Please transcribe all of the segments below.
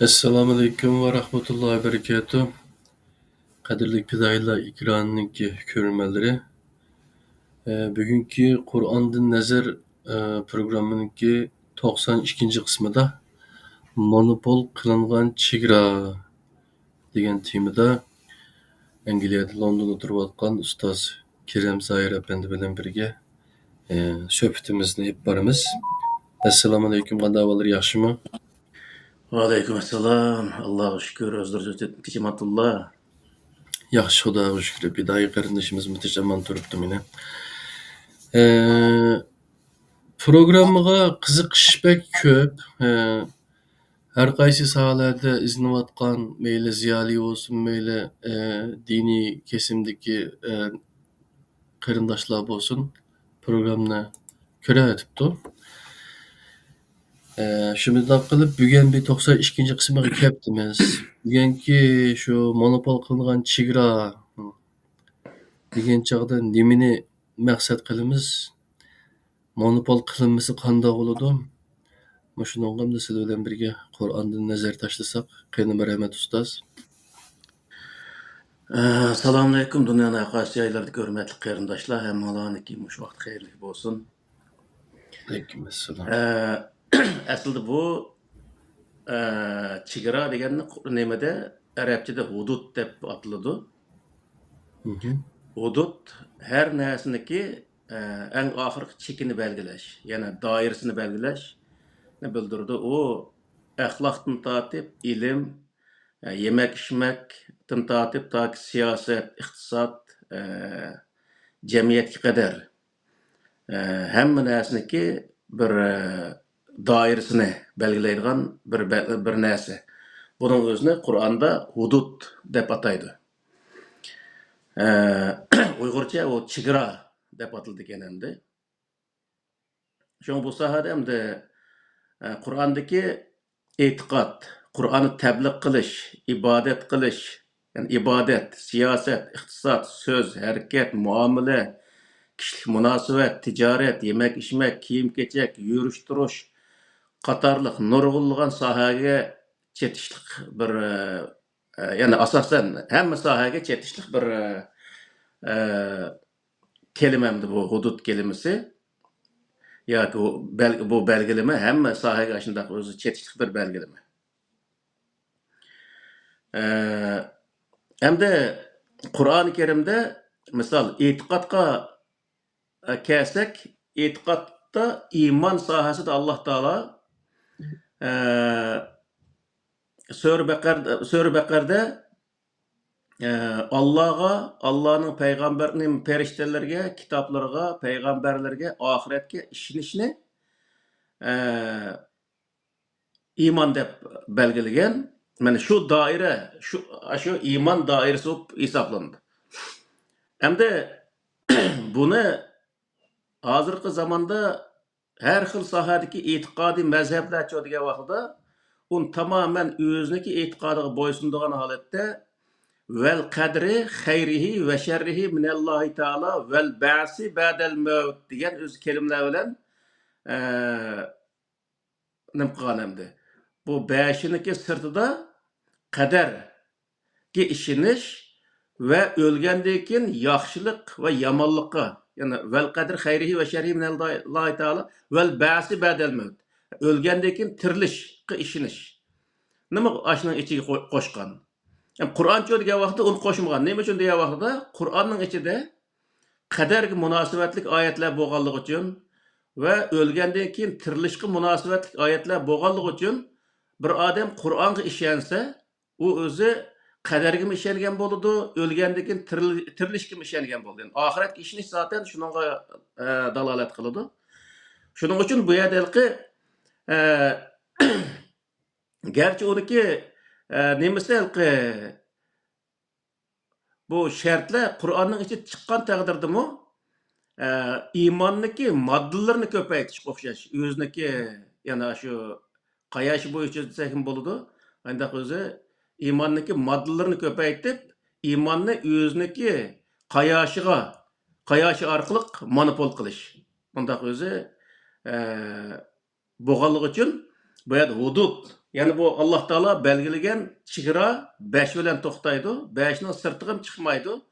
Assalomu alaykum va rahmatullohi va barakatuh. Qadrli fidoyilar ekranidagi ko'ruvchilar, bugungi Qur'ondan nazar programmamizning 92 qismida monopol qilingan chegara degan temada Angliyada Londonda turayotgan ustoz Kerem Zahir apandi bilan birga suhbatimizni olib boramiz. Assalomu alaykum, qanday ahvolar, yaxshimi? Aleyküm selam. Allah'a şükür. Özür dilerim. Yaxshi, Xudoga shukr. Fidoyi qarindishimiz muntazam turibdi meni. Programmaga qiziqish bek ko'p. Har qaysi sohalarda izlanayotgan, mayli ziyoli bo'lsin, mayli diniy kesimdagi qarindoshlar bo'lsin, programmani ko'rayotibdi. Shunday qilib, bugun bir 92 qismiga kelibmiz. Bugungi shu monopol qilingan chegara degan chog'da nimani maqsad qilamiz? Monopol qilinmasi qanday bo'ladi? Shuningga sizlar bilan birga Qur'ondan nazar tashlasak, qani rahmat ustoz. Selamun aleyküm. Dünyanın akası yaylarda hürmetli qarindoshlar. Hammalarning mush vaqt xayrli bo'lsin. Alaykumussalom. Aslida bu chegara deganni nimada arabchada hudud deb ataladi. Hudud her narsaniki eng oxirgi chekini belgilash, ya'ni doirasini belgilash ne bildirdi. O axloqdan tortib ilim, yemek içmekten tortib taki siyaset, iqtisod, jamiyatga qadar hamma narsaniki bir doirasini belgilaydigan bir narsa. Bunun o'zini Qur'onda hudud deb ataydi. Uyg'urcha o chegara deb atildi ekan endi. Şoň bu sahada endi Qur'ondagi e'tiqod, Qur'onni tabliq qilish, ibodat qilish, yani ibodat, siyosat, iqtisod, so'z, harakat, muomala, kishilik munosabat, tijorat, yemek içmek, kiyim-kechak, yurish-turish qatorliq nurg'unlagan sohaga chetishlik bir yani asosan hamma sohaga chetishlik bir kelimemdi bu hudud kelimesi. Yoki bu belgileme hamma sohaga shunday o'zi chetishlik bir belgileme. Hamda Qur'oni Karimda misol e'tiqodga kelsak, e'tiqodda iymon sohasida Alloh taolo Sura Baqarada Allah'ın peygamberinin periştelerge, kitaplarga, peygamberlerge, ahiretge işinişini iman deb belgilegen. Yani şu daire, şu iman dairesi hesaplandı. Hem de bunu hazırki zamanda her xil sahadaki itikadi mezhepler çoğudigen vaqtda un tamamen özündeki itikadiga boysunduğan halette vel kadri hayrihi ve şerrihi minallahi taala vel ba'si ba'del mevt degan öz kelimeler bilen nim qilgan endi. Bu beshiniki sirtida qadarga ishonish va o'lgandan keyin yaxshilik va yomonlikqa, ya'ni vel qadri hayrihi ve şerrihi minallahi taala vel ba'si ba'del mevt. O'lgandan keyin tirilishga ishonish. Nima ashning ichiga qo'shgan? Yani Kur'an degan vaqtda uni qo'shmagan. Nima uchun degan vaqtda Qur'onning ichida qadarga munosabatlik oyatlar bo'lganligi uchun va o'lgandan keyin tirilishga munosabatlik oyatlar bo'lganligi uchun bir odam Qur'onga ishonsa, u o'zi qadarga ishongan bo'ladi, o'lgandan keyin tirilishga ishongan bo'ladi. Yani oxiratga ishonish zaten shunga dalolat qiladi. Shuning uchun bu yerdagi garchi uniki nemiselki bu şartlar Kur'an'ın içi çıkan takdirde mi imanniki maddelerini köpeytiş okşaş. Özündeki yani şu kayaşı boyunca desek boludu. Ancak özü imanniki maddelerini köpeytip imanını özündeki kayaşı arkalık monopol kılış. Ancak özü boğalık için bu hudud Yani bu Allah Teala belgilegen çigara 5 bilen toxtaydı. 5'nin sırtıgım çıkmaydı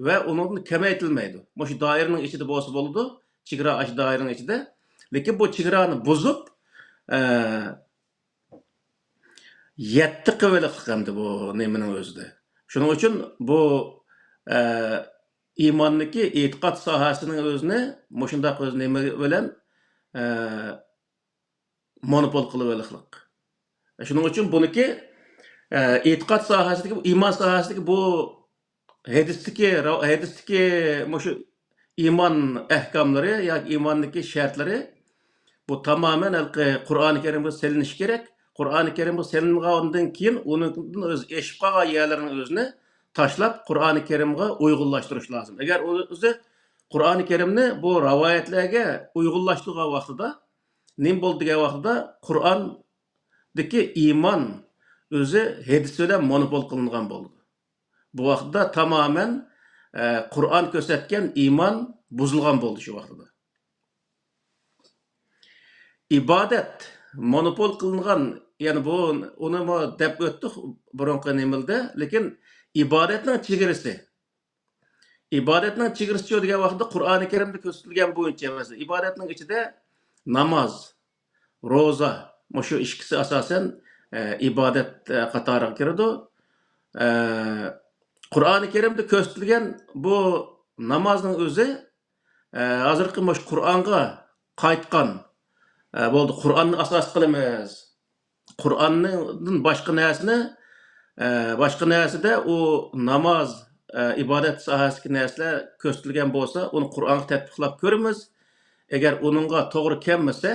ve onun kemaytilmeydi. Bu şu dairenin içinde bolsa boludu. Çigara aş dairenin içinde. Lekin bu çigarani bozup yetti kıvılık qildi bu nemenin özüde. Şunun için bu imandaki etiqad sahasının özüne moşundaq öz neme bilen monopol qılıveliklik. Şunun için buniki etiqad sahasidagi, iman sahasidagi bu hadisdagi moşu iman ahkamları ya imandaki şartları bu tamamen Kur'an-ı Kerim'e seliniş gerek. Kur'an-ı Kerim'e selingandan keyin onun öz eşip qalgan yerlerinin özüne taşlap Kur'an-ı Kerim'e uygullaştırış lazım. Eğer özü Kur'an-ı Kerim'ni bu rivayetlerge uygullaştırgan vaqtida nim boldu degan vaqtida Kur'an'daki iman özü hadis bilen monopol qilingan boldu. Bu vaqtida tamamen Kur'an körsatgan iman buzulgan boldu şu vaqtida. İbadet monopol kılınan yani bu onu mu dep öttük burunqı nemilde lekin ibadetning chegarasi degan vaqtda Qur'oni Karimda ko'rsatilgan bo'yicha emas. Ibadetning ichida namoz, roza, shu ikkisi asosan ibodat qatoriga kiradi. Qur'oni Karimda ko'rsatilgan bu namozning o'zi hozirgi Qur'onga qaytgan bo'ldi. Qur'onni asos qilamiz. Qur'onning boshqa narsada u namoz, ibodat sohasidagi narsalar ko'rsatilgan bo'lsa, uni Qur'onga tatbiqlab ko'ramiz. Agar uningga to'g'ri kelmasa,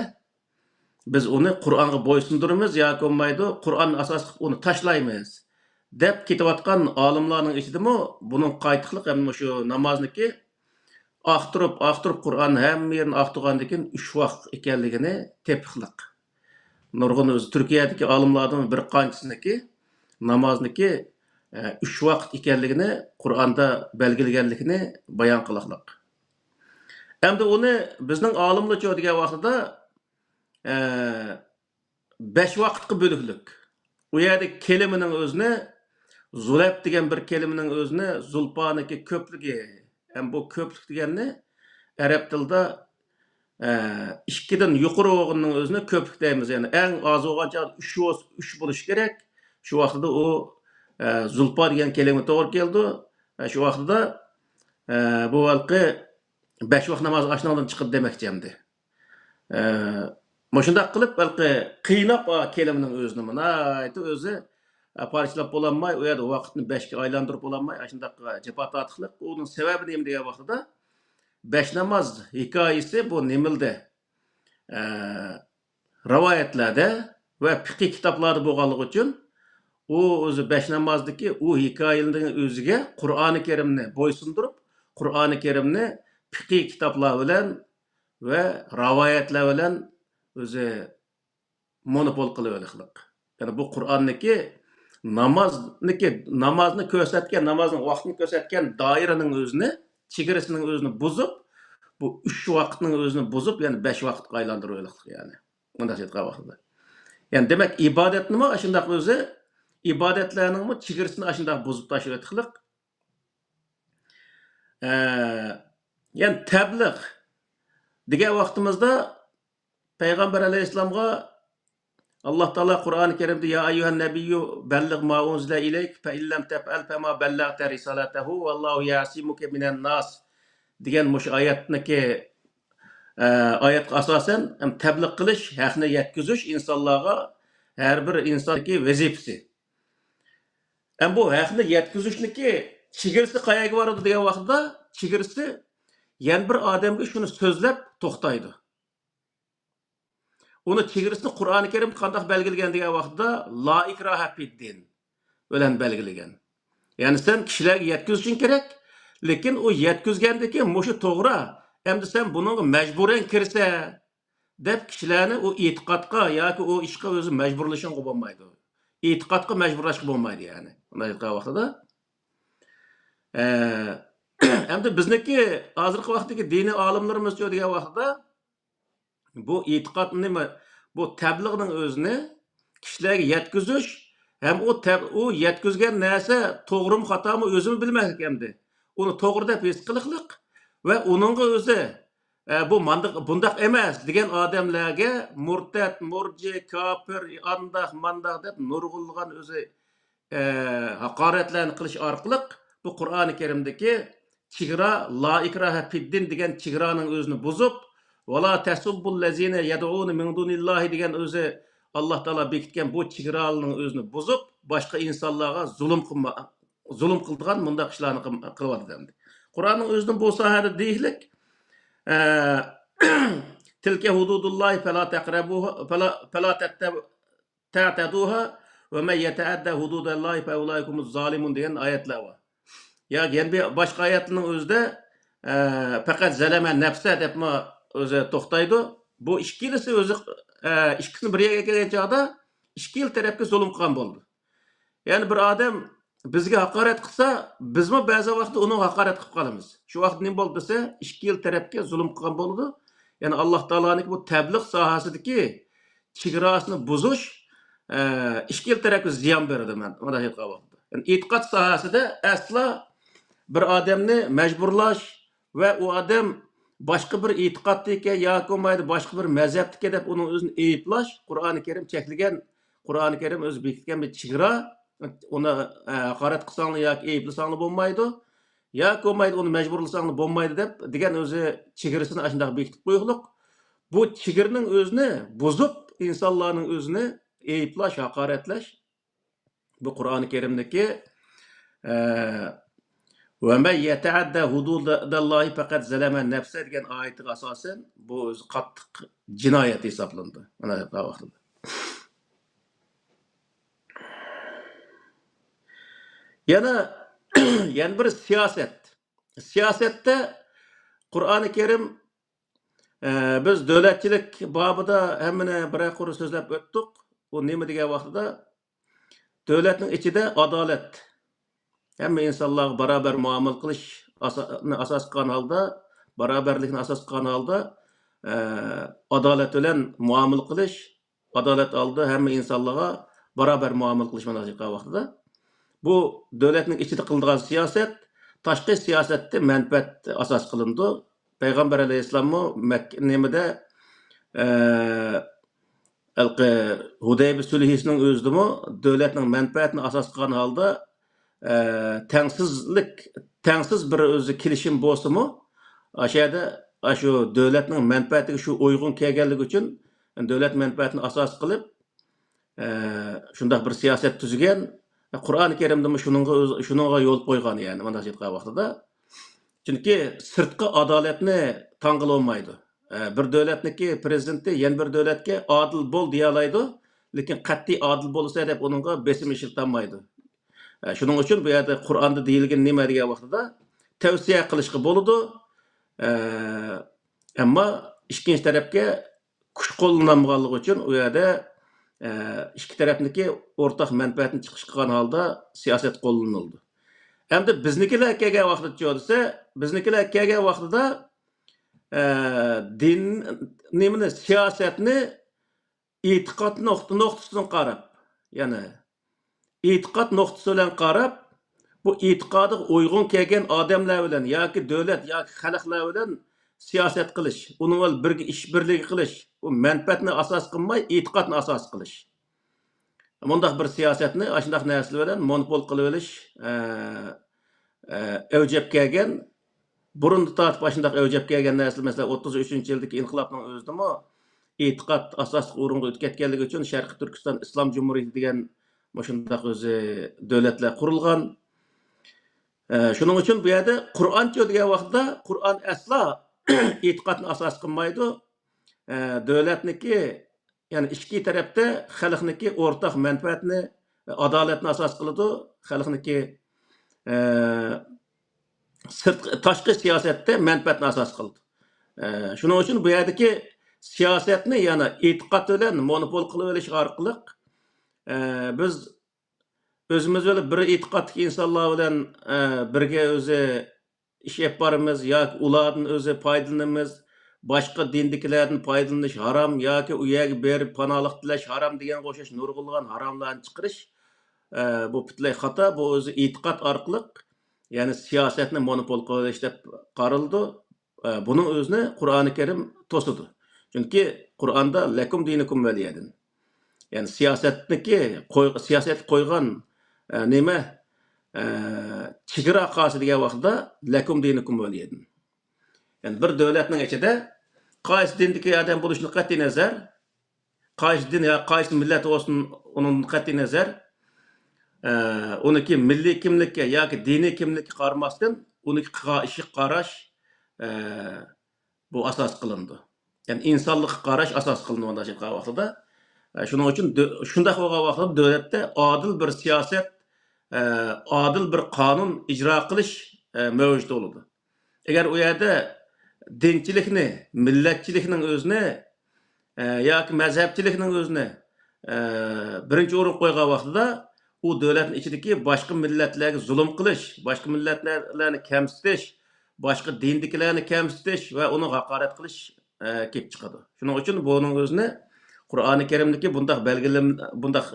biz uni Qur'onga bo'ysundiramiz yoki bo'lmaydi, Qur'onni asos qilib uni tashlaymiz deb ketayotgan olimlarning ichidami buning qaytiqliq ham shu namozniki aqtirib Qur'onni hamma yerini aqtirgandan keyin 3 vaqt ekanligini tepiqliq. Nurg'un o'zi Turkiyadagi olimlardan bir qanchasiniki namozniki 3 vaqt ekanligini Qur'onda belgilaganligini bayon qilaqliq. Endi uni bizning olimlarcha degan vaqtida 5 vaqtga bo'liblik. U yerda kelimaning o'zini zulab degan bir kelimaning o'zini zulpaniki ko'pligi. Hem bu köplük deganni arab tilida ikkidan yuqori bo'lganning o'zini köplük deymiz. Yani eng oz bo'lgancha 3 bo'lishi kerak. Shu vaqtida u zulpa degan kelima to'g'ri keldi. Shu vaqtida bu valqi 5 vaqt namoz ashnodan chiqdi demakchi endi. Shunday qilib balki qiynab kelimining o'zini mana o'zi parçalab bo'lanmay, u yerda vaqtni 5 ga aylantirib bo'lanmay, shunday jafo tortiqliq. Uning sababi nima degan vaqtida 5 namoz hikoyasi bu nimilda rivoyatlarda va fiqh kitoblarda bo'lganligi uchun u o'zi 5 namozdagi u hikoyaning o'ziga Qur'oni Karimni bo'ysundirib, Qur'oni Karimni fiqh kitoblar bilan va rivoyatlar bilan o'zi monopol qilib olishliq. Ya'ni bu Qur'onniki namozni ko'rsatgan, namozning vaqtini ko'rsatgan doiraning o'zini, chegarasining o'zini buzib, bu 3 vaqtning o'zini buzib, ya'ni 5 vaqtga aylantirib olishliq yani. Bunday aytgan vaqtida. Yani demak ibodatnimi shunday o'zi ibodatlarning chegarasini shunday buzib tashlab o'tishliq. Yani tabliğ degan vaqtimizda Payg'ambar alayhissalomga Allah Teala Kur'an-ı Kerim'de ya eyyuhen nebiyyü belliq ma unzile ileyk fe illem tef'el fe ma bellagte risaletehu vallahu yasimuke minen nas degan mush oyatniki oyatga asosan tabliq qilish, haqni yetkazish insonlarga har bir insonniki vazifasi. Bu haqni yetkazishniki chegarasi qayerga boradi degan vaqtda chegarasi yana bir odamga shuni so'zlab to'xtaydi. Onu chegarasini Qur'oni Karim qanday belgilagan degan vaqtda la ikraha fid-din bilan belgilagan. Ya'ni sen kishilarga yetkazishing kerak, lekin u yetkazgandan keyin mushu to'g'ri, endi sen bunga majburan kirsa deb kishilarni u e'tiqodga yoki u ishga o'zi majburlashing bo'lmaydi. E'tiqodga majburlashga bo'lmaydi yani. Bunday aytgan vaqtida endi bizniki hozirgi vaqtdagi diniy olimlarimiz degan vaqtda bu e'tiqod nima? Bu tabliğning o'zini kishilarga yetkazish ham u yetkazgan narsa to'g'rimi xatomi o'zimi bilmas ekandi. Uni to'g'ri deb his qiliqliq va uningga o'zi bu bundaq emas degan odamlarga murtad, murji, kofir, andaq, mandaq deb nurg'ulg'an o'zi haqoratlarni qilish orqali bu Qur'oni Karimdagi chegara la ikraha fiddin degan chegaraning o'zini buzib, vala tasubbul lazina yad'un min dunillahi degan o'zi Alloh taolo bekitgan bu chegaraning o'zini buzib, boshqa insonlarga zulm qildigan bundaq ishlarni qilyapti. Qur'onning o'zining bu sohada deylik tilka hududullahi fala taqrabuha fala ta'taduha ve men yeta'adda hududallahi fe ulaikumuz zalimun degan oyatlar bor. Ya yani başka ayetinin özde fakat zeleme nefse depma özü toxtaydı. Bu işkilisi özü işkisini bir yere gelgen çağda işkil tarafga zulüm qilgan bo'ldi. Yani bir adam bizga haqorat qilsa, biz mi bazı vaqt onun haqorat qilib qolamiz. Shu vaqt nima bo'ldi desa, işkil tarafga zulüm qilgan bo'ldi. Yani Allah Taola'nın bu tebliğ sohasidagi chegarasini buzish işkil tarafga ziyon berdi men. Mana shu qavaqda. Yani e'tiqod sohasida asla bir adamni mecburlaş ve o adam başka bir itiqaddaki yoki bo'lmaydi boshqa bir mazhabdiki deb uning o'zini ayıplash Qur'oni Karim chekligan, Qur'oni Karim o'zi bekitgan bir chegara, uni haqorat qilsanglar yoki ayıplasanglar bo'lmaydi, yoki bo'lmaydi uni majburlasanglar bo'lmaydi deb degan o'zi chegarasini shunday bekitib qo'yuqliq. Bu chegaraning o'zini buzib insonlarning o'zini ayıplash, haqoratlash bu Qur'oni Karimdagi ve men yeta'adda hududallahi fakat zeleme nefse degan oyatiga asosan bu o'zi qattiq jinoyat hisoblanadi. Mana bu vaqtda. Yana bir siyoset. Siyosetda Qur'oni Karim biz davlatchilik babida hammani bir so'zlab o'tdik. U nima degan vaqtida davlatning ichida adolat hamma insonlarga barobar muomala qilish asos qilgan holda, barobarlikni asos qilgan holda adolat bilan muomala qilish, adolat oldi hamma insonlarga barobar muomala qilish mana shu vaqtida. Bu davlatning ichida qilinadigan siyosat, tashqi siyosatda manfaat asos qilindi. Payg'ambar alayhissalom nimada Hudaybiya sulhisining o'zidimi davlatning manfaatini asos qilgan holda tengsiz bir o'zi kelishim bo'lsa-mu, aşağıda şu davlatning manfaatiga shu uyg'un kelganligi uchun davlat manfaatini asos qilib shunday bir siyosat tuzgan. Qur'oni Karimda shuningga yo'l qo'ygan yani mana shu vaqtida. Chunki sirtqi adolatni tanqil olmaydi. Bir davlatniki prezidenti yana bir davlatga adil bo'l deya oladi, lekin qat'iy adil bo'lsa deb uningga besim ishiltanmaydi. Shuning uchun bu yerda Qur'onda deyilgan nima degan vaqtida tavsiya qilishga bo'ladi. Ammo ikkinchi tarafga kuch qo'llanmaganligi uchun u yerda ikki tarafniki o'rtaq manfaatni chiqish qilgan holda siyosat qo'llanildi. Endi biznikilar kelgan vaqtda desa, biznikilar kelgan vaqtida din nimani siyosatni e'tiqod nuqtasidan qarab, ya'ni e'tiqod nuqtasi bilan qarab, bu e'tiqodiga uyg'un kelgan odamlar bilan yoki davlat yoki xalqlar bilan siyosat qilish, uning bilan birga ish birligi qilish, u manfaatni asos qilmay, e'tiqodni asos qilish. Bundaq bir siyosatni ashundaq narsalar bilan monopol qilib olish avjab kelgan, burun tortib ashundaq avjab kelgan narsalar, masalan 33-yildagi inqilobning o'zidami e'tiqod asosli o'ringa o'tib ketganligi uchun Sharqiy Turkiston Islom Jumhuriyati degan shundaq o'zi davlatlar qurilgan. Shuning uchun bu yerda Qur'on degan vaqtda Qur'on aslo e'tiqodni asos qilmaydi. Davlatniki, ya'ni ikki tarafda xalqniki o'rtaq manfaatni, adolatni asos qiladi. Xalqniki tashqi siyosatda manfaatni asos qildi. Shuning uchun bu yerdagi siyosatni yana e'tiqod bilan monopol qilib olish orqali biz o'zimiz bilan bir e'tiqodli insonlar bilan birga o'zi ish olib boramiz yoki ulardan o'zi foydalanamiz. boshqa dindikilardan foydalanish harom yoki u yerga berib panohlik tilash harom degan o'xshash nurg'ulg'an haromlarni chiqarish bu butunlay xato. Bu o'zi e'tiqod orqali ya'ni siyosatni monopol qilish deb qaraldi. Buning o'zini Qur'oni Karim to'sidi. Chunki Qur'onda lakum dinukum valiyadin. Yani siyosat qo'ygan nima chegara qasi degan vaqtda lakum dinukum valiyadin. Yani bir davlatning ichida qaysi dindagi odam bo'lishini qat'iy nazar, qaysi din yo qaysi millat bo'lsin uning qat'iy nazar uniki milliy kimlikka yoki diniy kimlikka qaramasdan uniki ishi qarash bu asos qilindi. Yani insonlikka qarash asos qilindi mana shu vaqtda. Shuning uchun shunday bo'lgan vaqtda davlatda adil bir siyosat, adil bir qonun ijro qilish mavjud bo'ladi. Agar u yerda dinchilikni, millatchilikning o'zini yoki mazhabchilikning o'zini birinchi o'rin qo'ygan vaqtida u davlatning ichidagi boshqa millatlarga zulm qilish, boshqa millatlarni kamsitish, boshqa dindikilarni kamsitish va uni haqorat qilish kelib chiqadi. Shuning uchun buning o'zini Qur'oni Karimdagi bundaq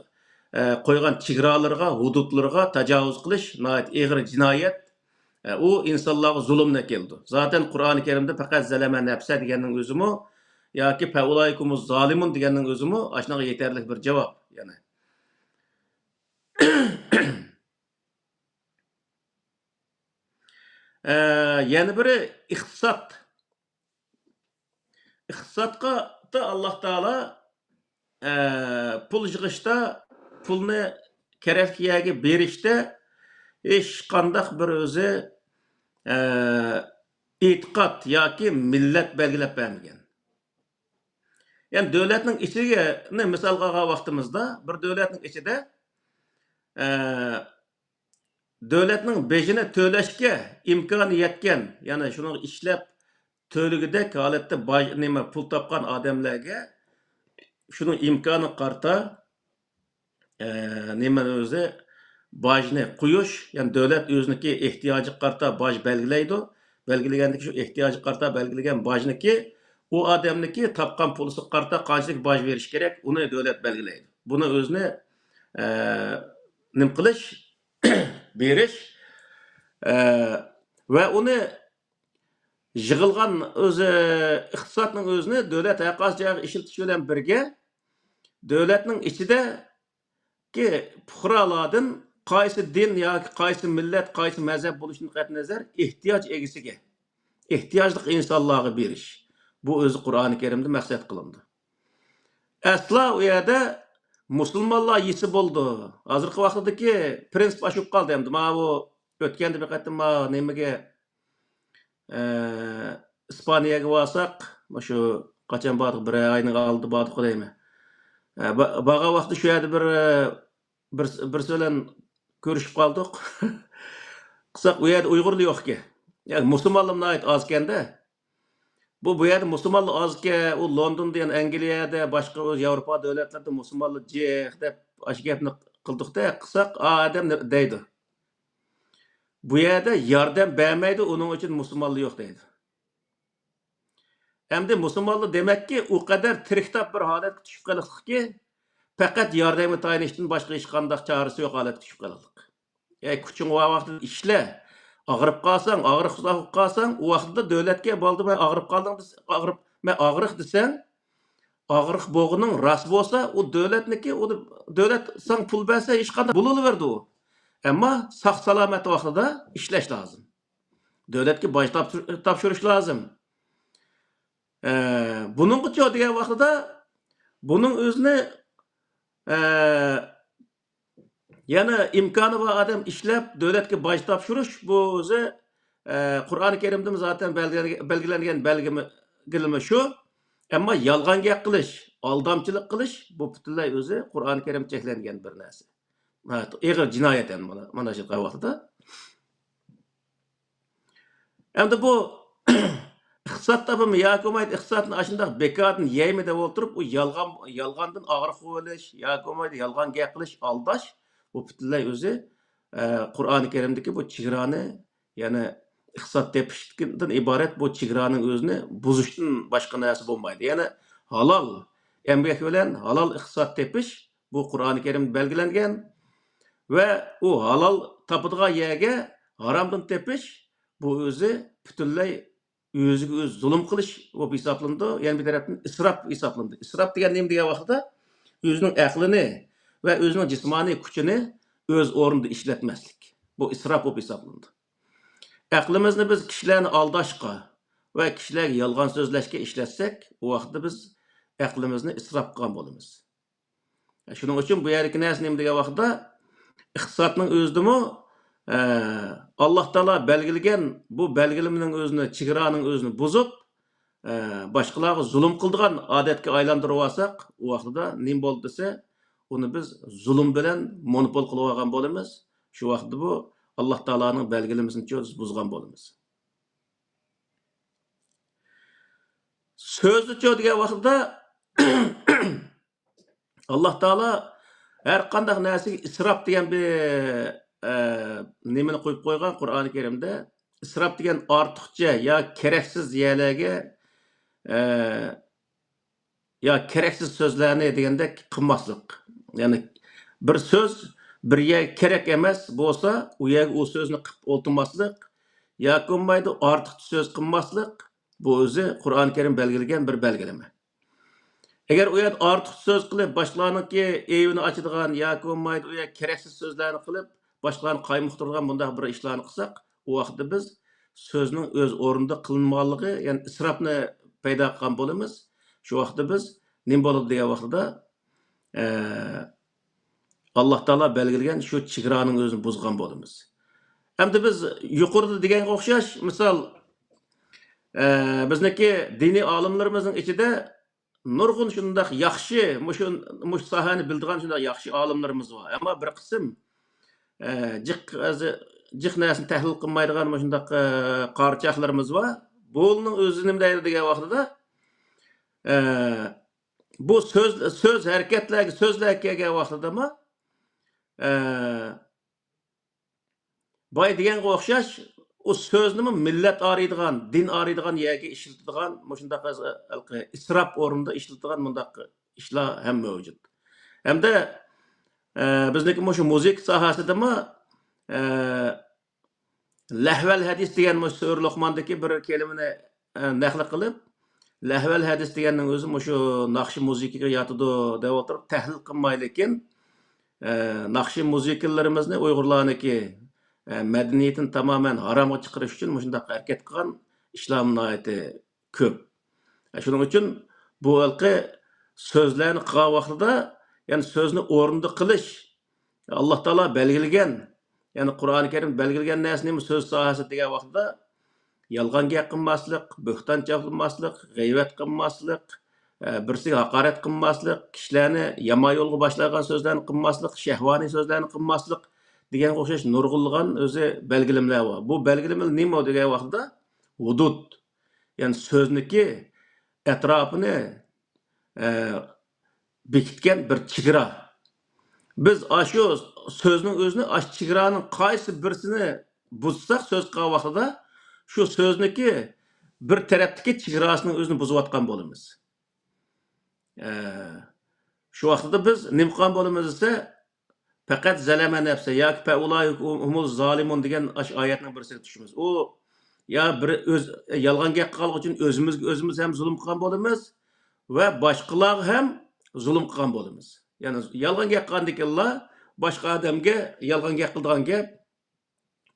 qo'ygan chegaralarga, hududlarga tajovuz qilish nihoyat og'ir jinoyat. U insonlarga zulmni keldi. Zaten Qur'oni Karimda faqat zalama nafsa deganning o'zimi yoki faulaykumuz zolimun deganning o'zimi ashnaga yetarli bir javob, yana. Yana biri iqtisod. Iqtisodga da Alloh taolo pul yig'ishda, pulni kerakli yerga berishda hech qanday bir o'zi e'tiqod yoki millat belgilab bermagan. Yani davlatning ichiga misol qilgan vaqtimizda bir davlatning ichida davlatning bejini to'lashga imkoni yetgan, ya'ni shuni ishlab to'ligidek holatda pul topgan odamlarga shuni imkoni qarta o'zi bojni qo'yish, ya'ni davlat o'ziniki ehtiyoji qarta boj belgilaydi. Belgilagandagi shu ehtiyoji qarta belgilagan bojniki u odamniki topgan pulisi qarta qanchalik boj berish kerak, uni davlat belgilaydi. Buni o'zini nim qilish, berish va uni yig'ilgan o'zi iqtisodning o'zini davlat haqosiga ishiltish bilan birga davlatning ichida ki fuqarolardan qaysi din yoki qaysi millat, qaysi mazhab bo'lishidan qat'iy nazar ehtiyoj egasiga, ehtiyojli insonlarga berish. Bu o'zi Qur'oni Karimda maqsad qilindi. Asla u yerda musulmonlar yesi bo'ldi. Hozirgi vaqtdagi prinsip ashib qoldi endi. Mana bu o'tganda bir qatim nimaga Ispaniyaga borsak, shu qachon bordik, bir oyning oldi bordik deyman. Baga vaqtda shu yerda bir bilan ko'rishib qoldik. Qisaq u yerda Uyg'urlar yo'q-ki. Yani musulmonlar oz ekanda. Bu yerda musulmonlar ozki, u Londonda, yani Angliyada, boshqa Yevropa davlatlarida musulmonlar jex deb ash gapni qildik-da, qisaq odam deydi. Bu yerda yordam bermaydi, uning uchun musulmonlar yo'q deydi. Endi musulmonlar demakki, u qadar tiriktab bir holatga tushib qolibdiki, faqat yordamga tayanishdan boshqa hech qanday chorasi yo'q holatga tushib qoldik. Kuching vaqtida ishla. Ağırıp qalsang, o vaqtda davlatga bo'ldi, men ağırıp qaldim, men ağırıq desen, ağırıq bo'g'ining ras bo'lsa, u davlatniki, u davlat san pul bersa hech qanday bo'laverdi u. Ammo sog' salomat vaqtida ishlash lozim. Davlatga boj topshirish lozim. Buningcha degan vaqtida buning o'zini yana imkoni bor odam ishlab davlatga boj topshirish, bu o'zi Qur'oni Karimda zaten belgilangan belgilama shu. Ammo yolg'on gap qilish, aldamchilik qilish bu butunlay o'zi Qur'oni Karim cheklangan bir narsa. Og'ir jinoyat ham mana shu vaqtda. Endi bu iqtisod topimi yoki bo'lmaydi, iqtisodni ashundoq bekordan yeymi deb o'tirib, u yolg'ondan og'riq bo'lish yoki bo'lmaydi, yolg'on gap qilish, aldash bu butunlay o'zi Qur'oni Karimdagi bu chegarani, ya'ni iqtisod tepishdan iborat bu chegaraning o'zini buzishdan boshqa narsa bo'lmaydi. Ya'ni halol emgak bilan halol iqtisod tepish bu Qur'oni Karimda belgilangan va u halol topadigan yerga haromdan tepish bu o'zi butunlay o'ziga o'zi zulm qilish bo'lib hisoblanadi. Ya'ni bir tarafdan isrof hisoblanadi. Isrof degan nima degan vaqtda o'zining aqlini va o'zining jismoniy kuchini o'z o'rnida ishlatmaslik. Bu isrof bo'lib hisoblanadi. Aqlimizni biz kishilarni aldashqa va kishilarga yolg'on so'zlashga ishlatsak, u vaqtda biz aqlimizni isrof qilgan bo'lamiz. Shuning uchun bu yerdagi narsa nima degan vaqtda iqtisodning o'zidimi Alloh taolo belgilagan bu belgilimning o'zini, chegaraning o'zini buzib, boshqalarga zulm qildigan odatga aylantirib olsak, u vaqtda nima bo'ldi desa, uni biz zulm bilan monopol qilib olgan bo'lamiz. Shu vaqtda bu Alloh taoloning belgilamasini buzgan bo'lamiz. So'zni degan vaqtda Alloh taolo har qanday narsaga isrof degan bir nimani qo'yib qo'ygan Qur'oni Karimda. Isrof degan ortiqcha yo keraksiz yerlarga yo keraksiz so'zlarni degandek qilmaslik. Ya'ni bir so'z bir yer kerak emas bo'lsa, u yerga u so'zni qilib o'ltirmaslik yoki bo'lmaydi ortiqcha so'z qilmaslik. Bu o'zi Qur'oni Karim belgilagan bir belgilama. Agar u yer ortiq so'z qilib, boshqalarningki evini ochadigan yoki bo'lmaydi u yer keraksiz so'zlarni qilib, boshqalarni qaymoqtirgan bunday bir ishlarni qilsak, u vaqtda biz so'zning o'z o'rnida qilinganligi, ya'ni isrofni paydo qilgan bo'lamiz. Shu vaqtda biz nima bo'ladi degan vaqtda Alloh taolo belgilagan shu chegaraning o'zini buzgan bo'lamiz. Hamda biz yuqorida deganga o'xshash, misol bizniki diniy olimlarimizning ichida nurg'un shunday yaxshi, mush sohani bildigan shunday yaxshi olimlarimiz bor. Ammo bir qism jiq narsani tahlil qilmaydigan shunday qarchaqlarimiz bor. Buning o'zi nima deydi degan vaqtida bu so'z harakatlarga, so'zlarga kelgan vaqtidami boy deganga o'xshash o so'zni millat araydigan, din araydigan yerga ishlatadigan, shunday isrof o'rnida ishlatadigan bundaq ishlar ham mavjud. Hamda bizniki shu musiqa sohasidami lahval hadis degan Sura Luqmondagi bir kelimani naql qilib, lahval hadis deganning o'zi shu naqshi musiqaga yotadi deb o'tirib tahlil qilmay, lekin naqshi musiqalarimizni Uyg'urlarniki madaniyatini tamamen haromga chiqarish uchun shunday harakat qilgan ishlar nihoyatda ko'p. Shuning uchun bu xalqi so'zlarni qilgan vaqtida, ya'ni so'zni o'rnida qilish Alloh taolo belgilagan, ya'ni Qur'oni Karim belgilagan narsani so'z sohasi degan vaqtda yolg'on gap qilmaslik, bo'xton chopilmaslik, g'iybat qilmaslik, birsiga haqorat qilmaslik, kishilarni yomon yo'lga boshlagan so'zlarni qilmaslik, shahvoniy so'zlarni qilmaslik degan o'xshash nurg'unlagan o'zi belgilamlar bor. Bu belgilamlar nima degan vaqtda hudud, ya'ni so'zniki atrofini bekitgan bir chegara. Biz shu so'zning o'zini chegaraning qaysi birisini buzsak so'z qilgan vaqtida shu so'zniki bir tarafdagi chegarasining o'zini buzayotgan bo'lamiz. Shu vaqtda biz nima qilgan bo'lamiz esa faqat zalama nafsi yoki faulaihumuz zolimun degan oyatning birisiga tushamiz. U ya bir o'z yolg'on gap qilgan uchun o'zimiz ham zulm qilgan bo'lamiz va boshqalarga ham zulm qilgan bo'lamiz. Ya'ni yolg'on gap qilgandikanlar boshqa odamga yolg'on gap qildigan gap,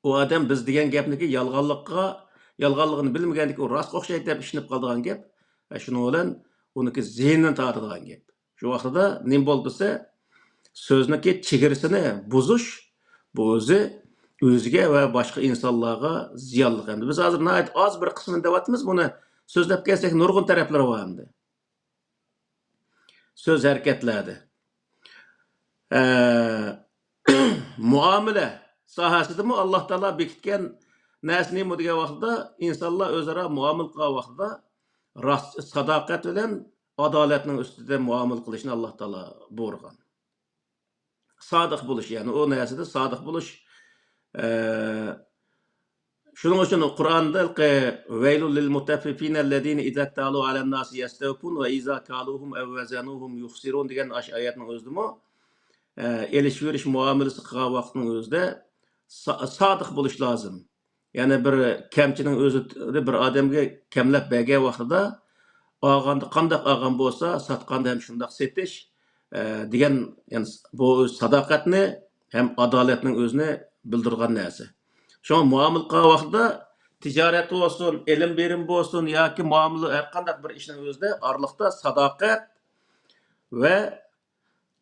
u odam biz degan gapniki yolg'onligini bilmagandiki u rost o'xshaydi deb ishinib qoldigan gap. Shuning bilan uniki zehnini tortadigan gap. Shu vaqtda nima bo'ldi desa, so'zniki chegarasini buzish bu o'zi o'ziga va boshqa insonlarga ziyonli. Endi biz hozir oz bir qismini deyapmiz, buni so'zlab kelsak nurg'un taraflari bor endi. So'z harakatlarida muomala sohasidami Alloh taolo bekitgan narsani degan vaqtda insonlar o'zaro muomala qilgan vaqtda rost, sadoqat bilan adolatning ustida muomala qilishni Alloh taolo buyurgan. Sodiq bo'lish, ya'ni o narsada sodiq bo'lish Shuning uchun Qur'onda vaylul lil mutaffifin allazina idza talu alan nas yastawfun va idza kaluhum aw wazanuhum yukhsirun degan oyatning o'zidami elish verish muomalasi qilgan vaqtning o'zida sodiq bo'lish lozim. Ya'ni bir kamchining o'zi bir odamga kamlab bergan vaqtida olganda qandoq olgan bo'lsa, sotganda ham shundoq setish degan, ya'ni bu sadoqatni ham adolatning o'zini bildirgan narsa. Şu muamele qilgan vaqtida tijorat bo'lsin, ilm berim bo'lsin yoki muomala har qanday bir ishning o'zida orliqda sadoqat va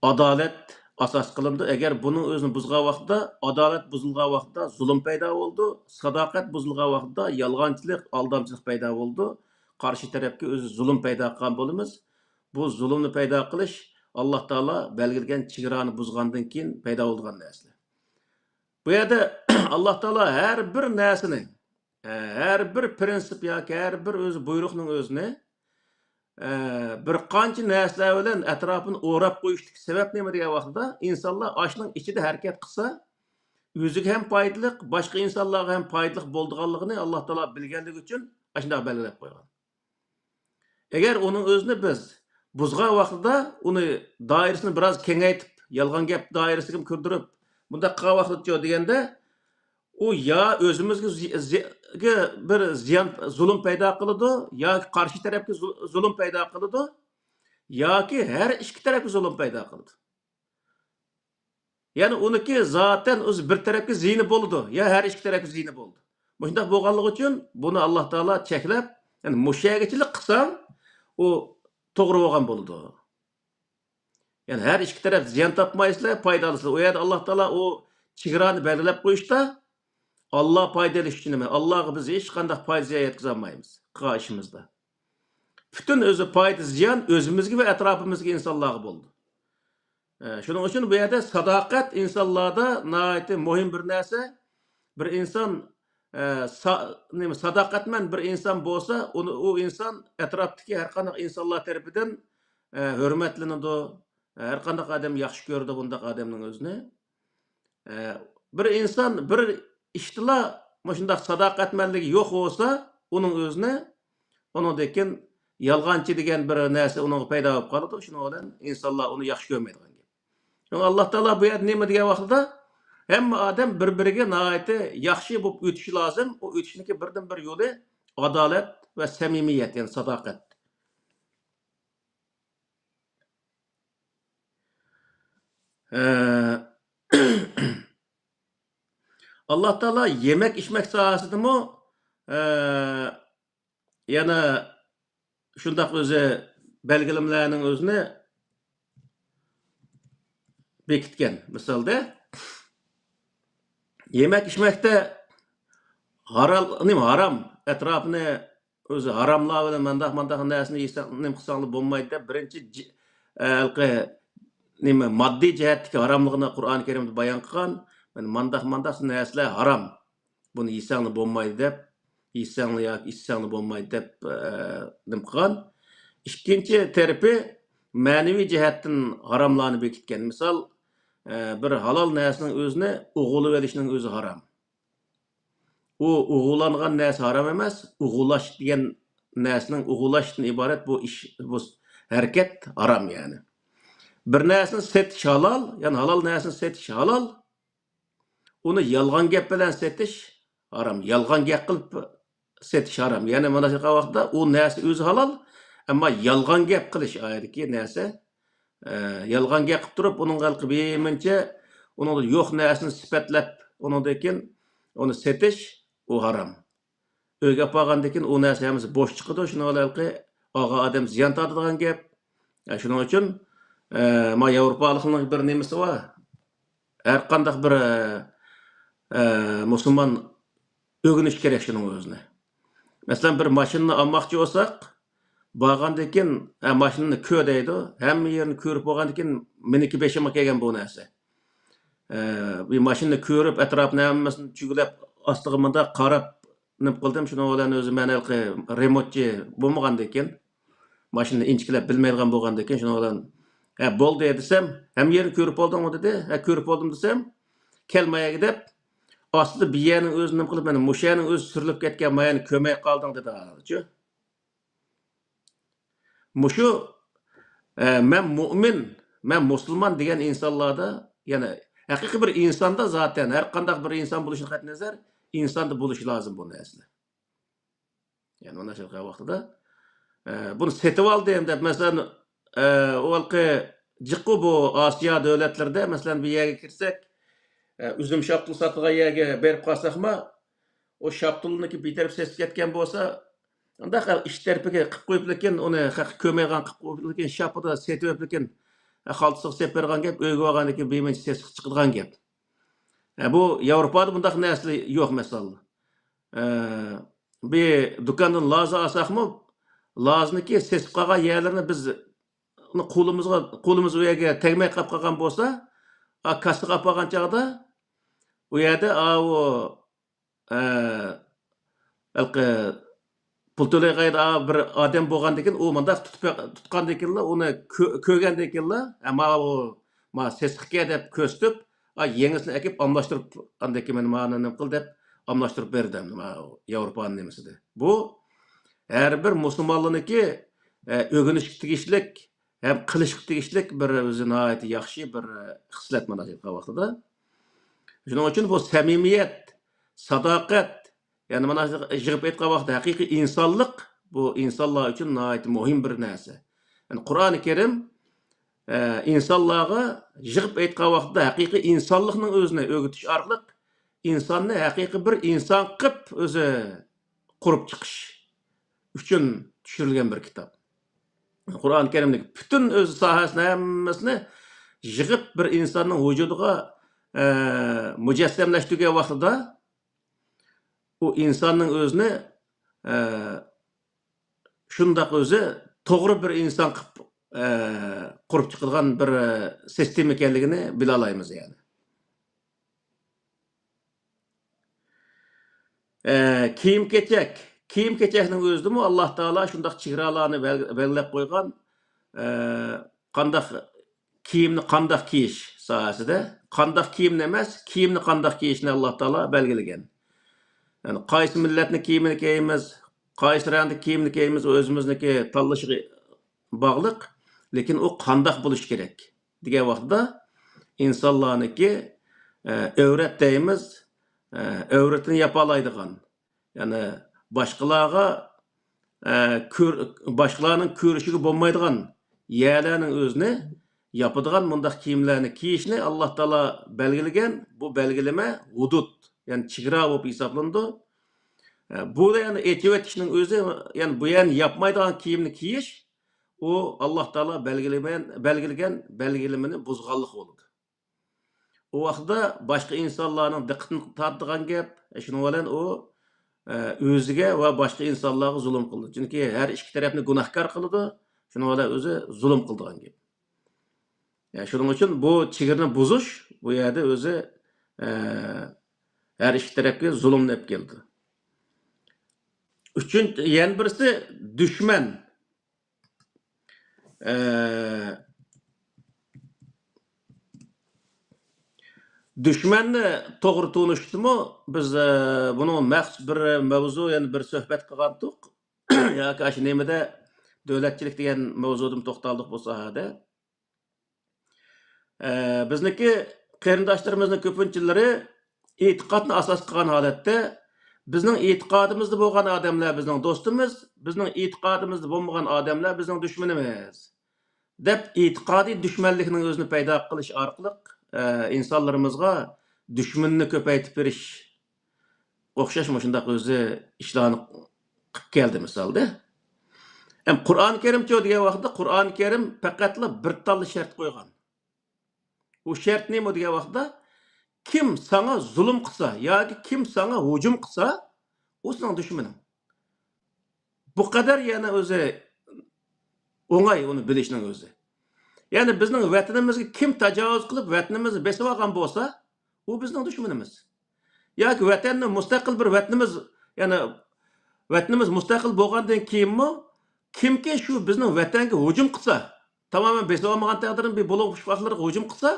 adolat asos qilindi. Agar buning o'zini buzgan vaqtda, adolat buzilgan vaqtda zulm paydo bo'ldi, sadoqat buzilgan vaqtda yolg'onchilik, aldamchilik paydo bo'ldi. Qarshi tarafga o'zi zulm paydo qilgan bo'lamiz. Bu zulmni paydo qilish Alloh taolo belgilagan chegarani buzgandan keyin paydo bo'lgan narsa. Bu yerda Alloh taolo har bir narsani, har bir prinsip yoki har bir o'zi buyruqning o'zini bir qancha narsalar bilan atrofini o'rab qo'yishlik sabab nima degan vaqtda insonlar oshning ichida harakat qilsa, o'ziga ham foydali, boshqa insonlarga ham foydali bo'lganligini Alloh taolo bilganligi uchun shunday belgilab qo'ygan. Agar uning o'zini biz buzgan vaqtida uni doirasini biroz kengaytib, yolg'on gap doirasiga kirdirib, bunda qilgan vaqtda deganda u ya o'zimizga bir ziyon zulm paydo qiladi, yoki qarshi tarafga zulm paydo qiladi, yoki har ikki tarafga zulm paydo qiladi. Ya'ni uniki zaten o'zi bir tarafga ziyni bo'ladi, ya har ikki tarafga ziyni bo'ldi. Bunda bo'lganligi uchun buni Alloh taolo cheklab, ya'ni mushaygachilik qilsam, u to'g'ri bo'lgan bo'ladi. Ya'ni har ikki taraf ziyon topmaysizlar, foydalisizlar. O yerda Alloh taolo o chegarani belgilab qo'yishda Allah foydali ishni nima? Allohga biz hech qanday foyda yetkiza olmaymiz qilgan ishimizda. Bütün o'zi foyda ziyon o'zimizga va atrofimizga insonlarga bo'ldi. Shuning uchun bu yerda sadoqat insonlarda nihoyatda muhim bir narsa. Bir inson sadoqatman bir inson bo'lsa, u inson atrofdagi har qanday insonlar tarafidan hurmatlanadi. Har qanday odam yaxshi ko'rdi bunday odamning o'zini. Bir inson bir ishtila shunday sadoqatmanligi yo'q bo'lsa, uning o'zini uningdan yolg'onchi degan bir narsa uning paydo bo'lib qoladi. Shuning bilan insonlar uni yaxshi ko'rmaydigan. Çünkü Alloh taolo bu yerda nima degan vaqtida hamma odam bir-biriga nihoyatda yaxshi bo'lib o'tishi lozim. U o'tishniki birdan bir yo'li adolat va samimiyat, ya'ni sadoqat. Alloh taolo yemek içmek sohasidami yana shundoq o'zi belgilamlarning o'zini bekitgan. Misolda yemek içmekte haram etrafını o'zi haromlar bilan mandaq narsani yesang nima qilsang bo'lmaydi deb birinchi nima moddiy jihatdagi haromligini Qur'oni Karimda bayon qilgan. Mandaq narsalar harom. Buni yesang bo'lmaydi deb, yesang yoki ichsang bo'lmaydi deb nima qilgan. Ikkinchi tarafi ma'naviy jihatdan haromlarni bekitgan. Misol bir halol narsaning o'zini o'g'ilib olishning o'zi harom. U o'g'illangan narsa harom emas, o'g'illash degan narsaning o'g'illashdan iborat bu ish, bu harakat harom yani. Bir narsani setish halol, ya'ni halol narsani setish halol. Uni yolg'on gap bilan setish harom. Yolg'on gap qilib setish harom. Ya'ni mana shu vaqtda u narsa o'zi halol, ammo yolg'on gap qilish aytdiki narsa yolg'on gap qilib turib, uning qalbimincha uning yo'q narsani sifatlab, uningdan keyin uni setish u harom. O'yga qolgandan keyin u narsa hamsi bo'sh chiqadi. Shuni olalqi og'a odam ziyon tortadigan gap. Shuning uchun ma Yevropalikning bir nimasi bor. Har qanday bir musulmon o'g'inish kerak shuning o'zini. Masalan, bir mashinani olmoqchi bo'lsak, borgandan keyin mashinani ko'r deydi. Hamma yerini ko'rib bo'lgandan keyin meniki beshima kelgan bu narsa. Bu mashinani ko'rib, atrofni hammasini chugilab, ostiga menda qarab nima qildim, shuni bilan o'zi men remotchi bo'lmagandan keyin, mashinani inchikilab bilmaydigan bo'lgandan keyin shuni bilan bo'ldi desam, hamma yerini ko'rib oldimmi dedi. Ko'rib oldim desam, kelmayaga deb aslida biyaning o'zini nima qilib, mana mushaning o'zi surilib ketgan mayani ko'may qolding dedi. Mushu men mu'min, men musulmon degan insonlarda, ya'ni haqiqiy bir insonda zaten har qanday bir inson bo'lishini qat'iy nazar, insonda bo'lishi lozim bu narsa. Ya'ni mana shu vaqtida bunu setib oldim deb, masalan, o halqi jiqqu bu Osiyo davlatlarida, masalan, bir yerga kirsak, üzüm şaptul satılgan yerga berib qolsaqmi, o şaptulniki bitirib sesib ketgan bo'lsa, unda ish tarafiga qilib qo'yib lekin uni ko'maygan qilib qo'yib lekin shapida setib lekin xaltasiga sepib bergan gap, o'yga olgandan keyin bemincha ses chiqadigan gap. Bu Yevropada bundaq narsa yo'q masalan. Bir do'kondan loza olsaqmi, lozniki sesib qolgan yerlarini biz uni qo'limiz u yerga tegmay qolib qolgan bo'lsa, kassaga olib qolgan chog'da u yerda halqi pul to'laydigan bir odam bo'lgandan keyin u mundaq tutgandan keyin uni ko'rgandan keyin ma sesqika deb ko'rsatib, yengisini akib almashtirib, andan keyin mana nima qil deb almashtirib berdim Yevropaning nimasida. Bu har bir musulmonlarniki o'rganishga tegishlik ham qilishga tegishlik bir o'zi nihoyat yaxshi bir xislat mana shu vaqtida. Shuning uchun bu samimiyat, sadoqat, ya'ni mana shu yig'ib aytgan vaqtda haqiqiy insonlik bu insonlar uchun nihoyat muhim bir narsa. Yani Qur'oni Karim insonlarga yig'ib aytgan vaqtda haqiqiy insonlikning o'zini o'rgatish orqali insonni haqiqiy bir inson qilib o'zi qurib chiqish uchun tushirilgan bir kitob. Qur'oni Karimning butun o'z sohasini hammasini yig'ib bir insonning vujudiga mujassamlashtirgan vaqtida u insonning o'zini shundoq o'zi to'g'ri bir inson qilib qurib chiqilgan bir sistema ekanligini bila olamiz yani. Kiyim-kechakning o'zidami Alloh taolo shundoq chegaralarni belgilab qo'ygan, qanday kiyimni qanday kiyish sohasida, qanday kiyimni emas, kiyimni qanday kiyishni Alloh taolo belgilagan. Yani qaysi millatni kiyimini kiyamiz, qaysi rangda kiyimni kiyamiz, o'zimizniki tanlashiga bog'liq, lekin u qanday bo'lishi kerak degan vaqtda insonlarniki avrat deymiz, avratini yapa oladigan, ya'ni boshqalarning ko'rishiga bo'lmaydigan yerlarning o'zini yapadigan bundaq kiyimlarni kiyishni Alloh taolo belgilagan. Bu belgilama hudud, yani chegara bo'lib hisoblanadi. Bu da yani aytib o'tishning o'zi, yani bu yani yapmaydigan kiyimni kiyish, u Alloh taolo belgilagan belgilamani buzganlik bo'ladi. O vaqtda boshqa insonlarning diqqatini tortadigan gap, shuning bilan u o'ziga va boshqa insonlarga zulm qildi. Chunki har ikki tarafni gunohkor qiladi, shuning bilan o'zi zulm qildigan gap. Yani shuning uchun bu chegarani buzish bu yerda o'zi har ikki tarafga zulmni olib keldi. Uchinchi, yana birisi dushman. Düşmanni to'g'ri tunishdimi? Biz buni maxsus bir mavzu, yani bir suhbat qilgandik. Yoki shu nimada davlatchilik degan mavzudan to'xtaldik bu sohada. Bizniki qarindoshlarimizning ko'pinchilari e'tiqodni asos qilgan holatda bizning e'tiqodimizda bo'lgan odamlar bizning do'stimiz, bizning e'tiqodimizda bo'lmagan odamlar bizning dushmanimiz deb e'tiqodiy dushmanlikning o'zini paydo qilish orqali insonlarimizga dushmanni ko'paytib berish o'xshash shundaq o'zi ishlarni qilib keldi misolda. Ham Qur'oni Karimcha degan vaqtda Qur'oni Karim faqatla bir talla shart qo'ygan. U shart nima degan vaqtda kim sana zulm qilsa yoki kim sana hujum qilsa, u sening dushmaning. Bu qadar yana o'zi o'ng'ay uni bilishning o'zi. Yani bizning vatanimizga kim tajovuz qilib vatanimizni besib olgan bo'lsa, u bizning dushmanimiz. Yoki vatanni mustaqil bir vatanimiz, yani vatanimiz mustaqil bo'lgandan keyinmi, kimki shu bizning vatanga hujum qilsa, tamoman besib olmagan taqdirda bir bo'lib vaqtlarga hujum qilsa,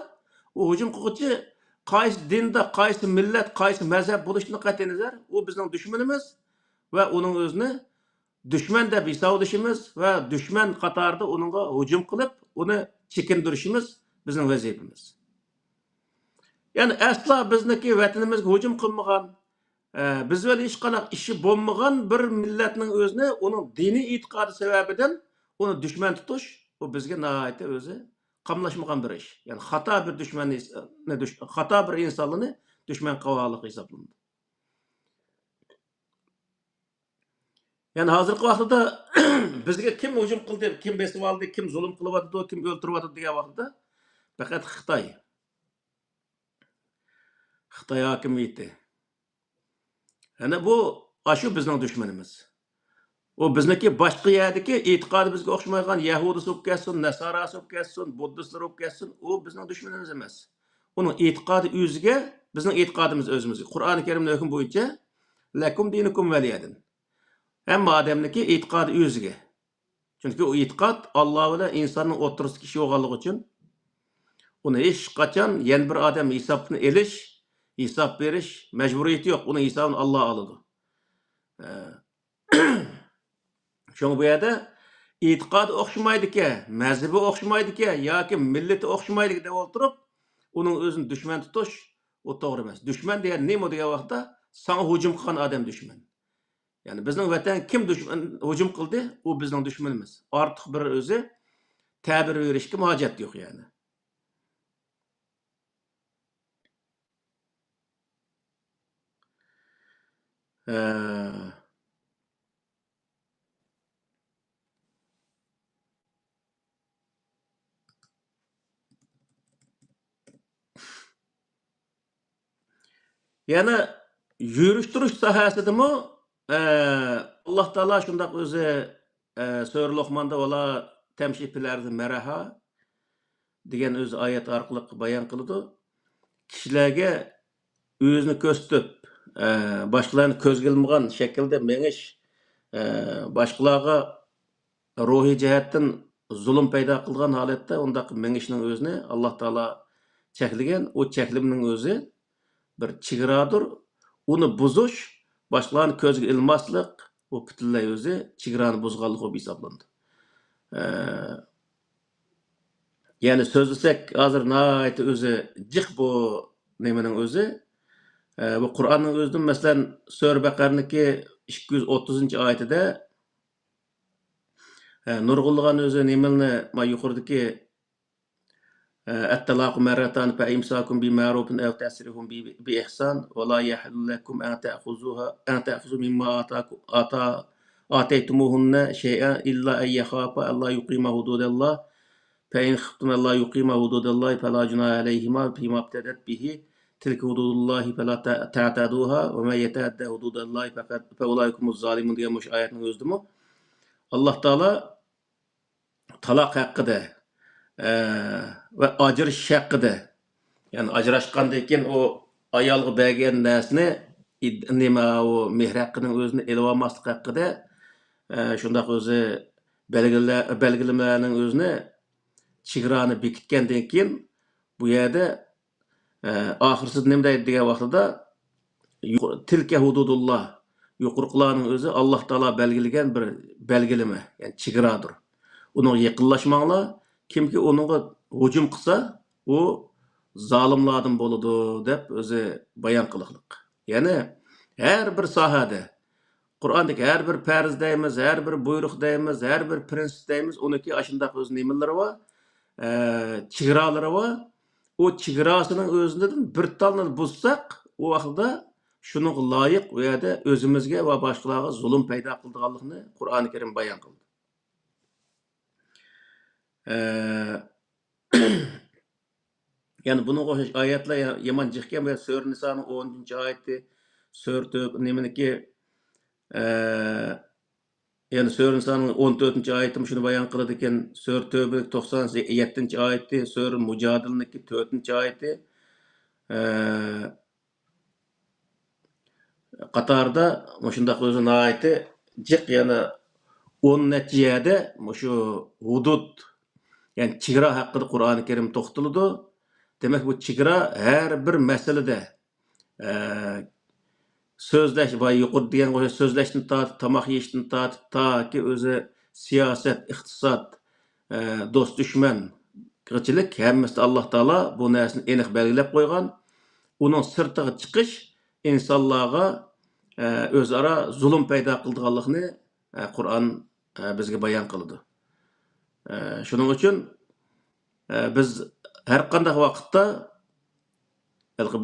u hujum qiluvchi qaysi dinda, qaysi millat, qaysi mazhab bo'lishidan qat'iy nazar, u bizning dushmanimiz va uning o'zini dushman deb hisoblashimiz va dushman qatorida uningga hujum qilib, uni chekindirishimiz bizning vazifamiz. Ya'ni aslo bizniki vatanimizga hujum qilmagan, biz bilan hech qanaqa ishi bo'lmagan bir millatning o'zini uning diniy e'tiqodi sababidan uni dushman tutish, u bizga nihoyatda o'zi qamlashmagan bir ish. Ya'ni xato bir dushmanni, xato bir insonni dushman qilganlik hisoblanadi. Yani hozirgi vaqtda bizga kim hujum qildi, kim besib oldi, kim zulm qilyapti, kim o'ltiryapti degan vaqtda faqat Xitoy. Xitoy hokimiyati. Ana bu shu bizning dushmanimiz. O bizniki boshqa yerdagi e'tiqodi bizga o'xshamagan Yahudi bo'lib ketsin, Nasara bo'lib ketsin, Buddistlar bo'lib ketsin, u bizning dushmanimiz emas. Uning e'tiqodi o'ziga, bizning e'tiqodimiz o'zimizga. Qur'oni Karimning hukmi bo'yicha lakum dinukum valiyadin. Hamma odamniki e'tiqodi o'ziga. Chunki u e'tiqod Alloh bilan insonning o'rtasidagi ish bo'lganligi uchun uni hech qachon yana bir odam hisobini elish, hisob berish majburiyati yo'q. Uning hisobini Alloh oladi. Şoň bu yerda e'tiqodi o'xshamaydi-ekan, mazhabi o'xshamaydi-ekan yoki millati o'xshamaydi deb o'tirib, uning o'zini dushman tutish u to'g'ri emas. Dushman degan nima degan vaqtda sana hujum qilgan odam dushman. Yani bizning vatan kim dushman hujum qildi, u bizning dushmanimiz. Ortiq bir o'zi ta'bir berishga hojat yo'q yani. Yani yürüştürüş sohasidami Allah Taala şundaq o'zi Sura Luqmonda ola tamshihlarni maraha degan o'zi oyat orqali bayon qiladi. Kishilarga o'zini ko'rsatib, boshqalarni ko'zga ilmagan shaklda mengish, boshqalarga ruhiy jihatdan zulm paydo qilgan holatda undaq mengishning o'zini Alloh Taolo cheklagan. O cheklimning o'zi bir chegaradir. Uni buzish, boshqalarni ko'zga ilmaslik, o butunlay o'zi chegarani buzganlik bo'lib hisoblanadi. Yani so'zlasak hozir nihoyat o'zi jiq bu nimaning o'zi. Bu Qur'onning o'zidan masalan Sura Baqarniki 230-oyatida nurg'ulg'an o'zi nimalni ma yuqoridagi at-talaq marratan fa imsakum bi ma'rufin aw tasrihum bi ihsan wa la yahillu lakum an ta'khuzu mimma ataytumuhunna shay'an illa an yakhafa alla yuqima hududallah fa in khiftum alla yuqima hududallah fala junaha alayhima fima ibtadat bihi tilka hududullahi fala ta'taduha wa man yata'adda hududallahi faqad fa ulaykumuz zalimun degan mush oyatning o'zidimi Alloh taolo taloq haqida ve ajrashish haqida, yani ajrashgandan keyin o ayolga bergan narsani nima o mehr haqqining o'zini elib olmaslik haqida shundaq o'zi belgilamalarning o'zini chegarani bekitgandan keyin bu yerda oxirida nima deydi degan vaqtida tilka hududullah yuqurqlarning o'zi Alloh taolo belgilagan bir belgilama, yani chegaradir. Uning yaqinlashmanglar, kimki onunla hücum qilsa, o zalimlardan bo'ladi deb o'zi bayon qiliqliq. Ya'ni har bir sohada Qur'ondagi har bir farz deymiz, har bir buyruq deymiz, har bir prinsip deymiz, uniki ashundaq o'z nimalari va chegaralari va o chegarasining o'zidan bir talni buzsak, o vaqtda shuning loyiq u yerda o'zimizga va boshqalarga zulm paydo qilganligini Qur'oni Karim bayon qildi. Yani bunun o'xshash oyatlar yomon jiqgan va Sura Nisoning 10-oyati, Sura nimaniki yani Sura Nisoning 14-oyati shuni bayon qiladi ekan, Sura Tövbe 97-oyati, Sura Mujadilniki 4-oyati qatorda shundaq o'zi nihoyatda jiq, yana 10 natijada shu hudud, yani chegara haqida Qur'oni Karim to'xtaladi. Demek bu chegara her bir masalada so'zlash va yuqori degan so'zlashdan tortib tomoq yeyishdan tortib toki o'zi siyosat iqtisod do'st dushman qilchilik hammasida alloh taolo bu narsani aniq belgilab qo'ygan. Uning sirtiga chiqish insonlarga o'zaro zulm paydo qildiganligini Qur'on bizga bayon qiladi. Shuning uchun biz har qanday vaqtda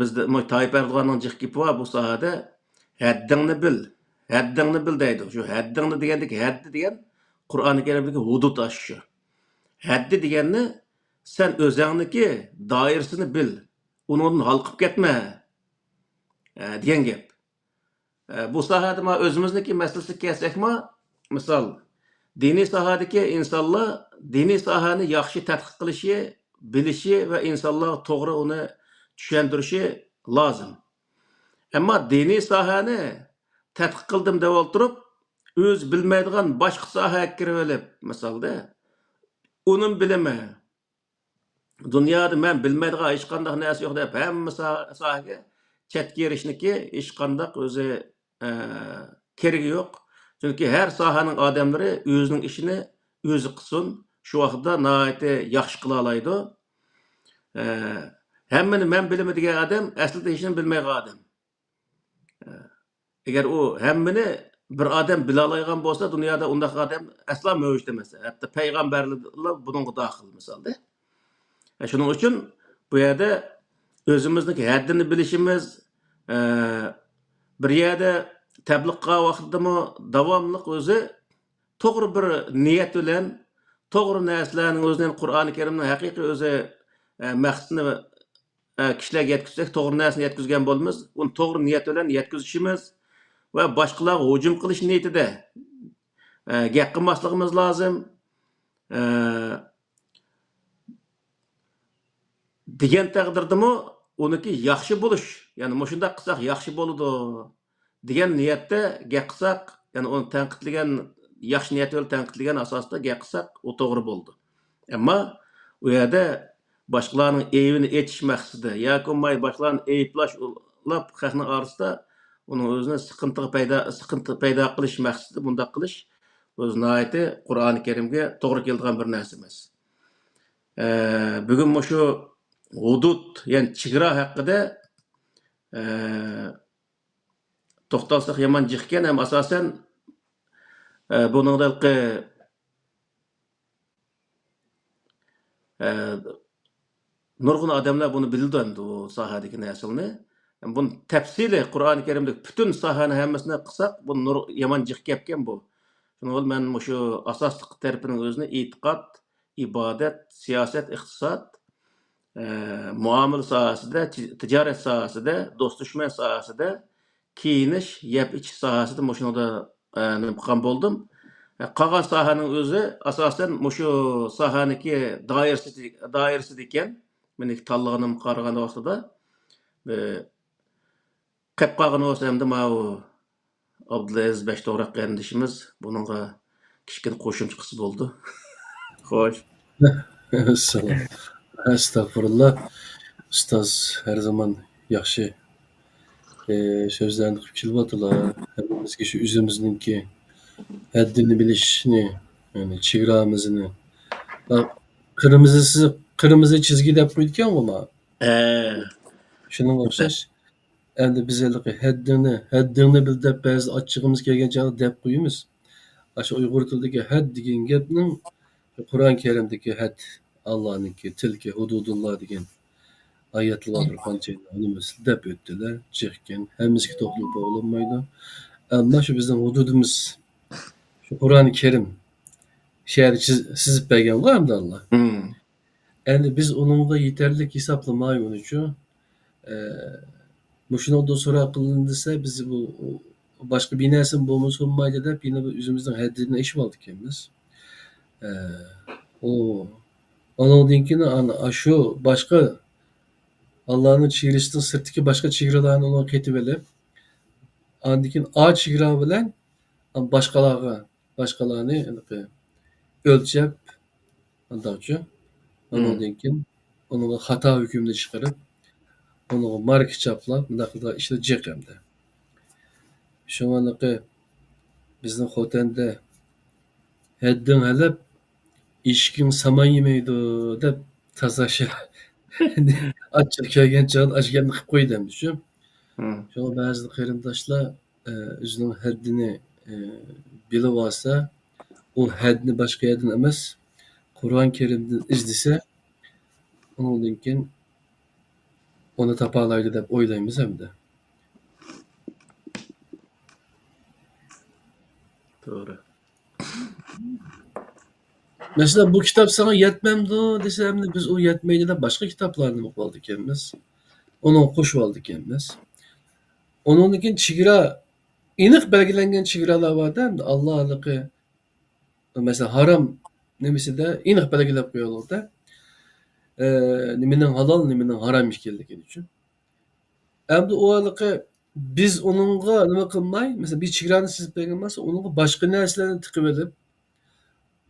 bizda Tayyip Erdo'g'anning jiq gapi bor bu sohada haddingni bil deydi. Shu haddingni degandagi haddi degan Qur'oni Karimdagi hudud aşı. Haddi deganni sen o'zingniki doirasini bil. Undan halqib ketma degan gap. Bu sohada ma o'zimizniki masalasi kelsakmi, misol diniy sohadagi insonlar diniy sohani yaxshi tadqiq qilishi, bilishi va insonlarga to'g'ri uni tushuntirishi lozim. Ammo diniy sohani tadqiq qildim deb o'tirib, o'z bilmaydigan boshqa sohaga kirib olib, misolda uning bilimi dunyoda men bilmaydigan hech qanday narsa yo'q deb hamma sohaga chetga erishniki hech qanday o'zi keragi yo'q. Chunki har sohaning odamlari o'zining ishini o'zi qilsin, shu vaqtda nihoyatda yaxshi qila oladi. Hammani men bilimi degan odam aslida hech nima bilmaydigan odam. Agar u hammani bir odam bila oladigan bo'lsa, dunyoda undaq odam aslo mavjud emas. Hatto payg'ambarlar bunga daxil misolda. Shuning uchun bu yerda o'zimizniki haddini bilishimiz, bir yerda tabliq qilgan vaqtdami davomli o'zi to'g'ri bir niyat bilan to'g'ri narsalarning o'zining Qur'oni Karimning haqiqiy o'zi maqsadini kishilarga yetkazsak, to'g'ri narsani yetkazgan bo'lamiz. Uni to'g'ri niyat bilan yetkazishimiz va boshqalarga hujum qilish niyatida gap qilmasligimiz lozim. Degan taqdirdami uniki yaxshi bo'lish, ya'ni shunday qilsak yaxshi bo'ladi degan niyatda gap qilsak, ya'ni uni tanqidlagan yaxshi niyat bilan tanqidlagan asosda gap qilsak, u to'g'ri bo'ldi. Ammo u yerda boshqalarning aybini aytish maqsadida yoki boshqalarni ayblab xalqning orasida uning o'zini siqinti paydo qilish maqsadida bunday qilish o'z nihoyatda Qur'oni Karimga to'g'ri keladigan bir narsa emas. Bugun shu hudud, ya'ni chegara haqida to'xtalsak yomon jiqkan, ham asosan buningdagi nurg'un odamlar buni bildi endi bu sohadagi narsalarni. Buni tafsili Qur'oni Karimdagi butun sohani hammasini qilsak, bu yomon jiq gapkan bu. Shuning men shu asosli tarafining o'zini e'tiqod, ibodat, siyosat, iqtisod, muomala sohasida, tijorat sohasida, do'st dushman sohasida, kiyinish, yeb ichish sohasida shunda nima qilgan bo'ldim. Qolgan sohaning o'zi asosan shu sohaniki doirasida ekan. Meni tanlaganim qaragan vaqtida qilib qolgan bo'lsa hamda u Abdulaziz Bashto'roq qarindishimiz buningga kichkina qo'shimcha qilsa bo'ldi. Xo'sh. Assalom. Estağfurullah. Ustoz her zaman yaxshi so'zlarni qilib kelyaptilar. Hammamizga shu o'zimizningki haddini bilishni, ya'ni chegaramizni. Kırmızı çizgi deb qo'ygan bu. Shunga o'xshash. Endi biz haddini bil deb ba'zi achchig'imiz kelgancha deb qo'yamiz. Shu Uyg'ur tilidagi had degan gapning Qur'on Karimdagi had Allohniki, tilki, hududulloh degan oyatlar bor qancha unimiz deb o'tdilar. Chiqgan, hammasiga to'xtalib bo'lmaydi. Ammo shu bizning hududimiz shu Qur'oni Karim she'r chizib bergan-ku hamda Alloh. Endi biz uningga yetarlik hisoblamaymiz uchun shuningda so'roq qilindisa biz bu boshqa bir narsa bo'lmaydi deb yine o'zimizning haddini ishib oldik ekanmiz. Ondan keyin shu boshqa Allohning chegarasidan sirtdagi boshqa chegaralarni ona ketib olib, ondan keyin o chegara bilan boshqalarni o'lchab, ondan keyin Onun hata hükümünü çıkarıp, onu marka çaplap, bunday da işletecek hem de. Şoňalyky bizning hotende heddiň helep işkin saman yemeýdi dep tasaşa açyp kelgen çağda aşgemni kyp goýdy demişim. Hı. Şoňa bäzi garyndaşlar özüniň heddini bilip alsa, o heddini başga ýerden emas, Kur'an-ı Kerimden izlese, onundan keyin onu tapalaydy dep oýlaýmyz hemde. Doğru. Mesela bu kitap sana yetmemdi desem de biz o yetmeydi de başka kitaplarını okup ekенmiz. Onu okuşup aldık ekенmiz. Onunkin çigira iniq belgilengen çigiralar var da Allah'lıqı mesela haram nemesi de iniq belgilep koyulur da niminin halal niminin haram işkelligini için. Hem de o alıqı biz onunla nima kılmay mesela bir çigirani sizip belgelmezse onunla başka närselerini tıkıp edip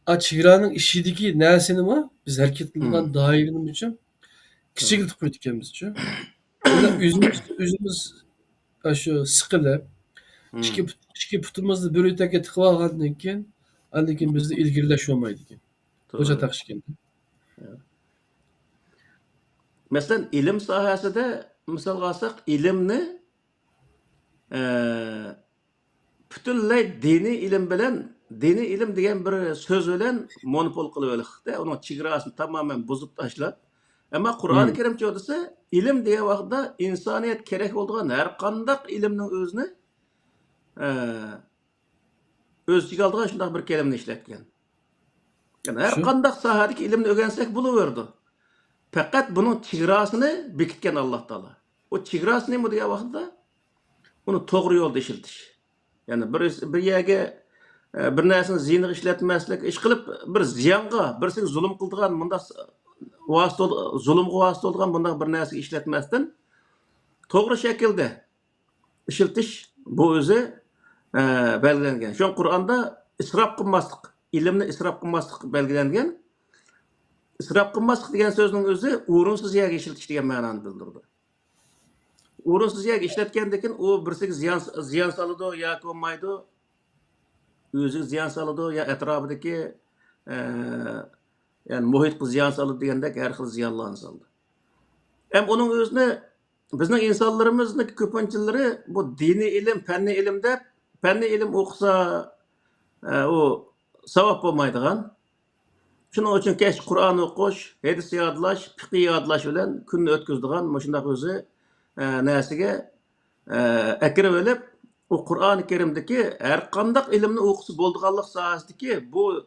çigiranyň işidiki närseni mi biz hareket kılgan dairinin için kiçik koyduk ekенmiz. Onda üzümüz şu sıkılıp Hı. iki putumuzni bir öteke tıkıp algandan keyin andan keyin bizde ilgirileş bolmaýdy eken. Oja Doğru. takışken. Mesela ilim sahasida misal alsak ilimni bütünley dini ilim bilen dini ilim degan bir söz bilen monopol kılıp öldükde onun çigrasını tamamen bozup taşlap. Ama Kur'an-ı Kerim çoğdası ilim diye vaqtda insaniyet kerek bolduğan her kandak ilimnin özünü öz içine aldıgan şunday bir kelimni işletken. Yani her Şu kandak sahadik ilimni öğrensek buluverdi. Fakat bunun çigrasını bekitken Allah Taala. O çigrası nemi diye vaqtda onu toğru yolda işletiş. Yani bir yerge bir näsini ziyni işletmeslik, iş kılıp bir ziyanga, birsini zulüm kıldıgan bunda zulümge vasıta olgan bunda bir näsi işletmesden toğru şekilde işletiş bu özü belgilengen. Şu Kur'an'da israf kılmaslık, ilimni israf kılmaslık belgilengen. İsraf kılmaslık degan sözün özü uğrunsuz yerge işletiş degan manany bildirdi. Uğrunsuz yerge işletkendekin o birsiga ziyan salıdı ýa-ki bolmaýdy. Özü ziyan salıdı ýa etrafydaky yani muhitge ziyan salıdy degende her xil ziyanlarny saldy. Hem onun özüne bizning insanlarymyzyň köpünçilleri bu dini ilim, fenni ilim dep, fenni ilim okusa o savap bolmaýdygan. Şuning üçin keş Kur'an okuş, hadis ýadlaş, fiqh ýadlaş bilen günni ötküzdigan muşundak özü näsige ekirip elip o Kur'an-ı Kerimdeki her kandak ilimni okusy boldyganlyk sahasideki bu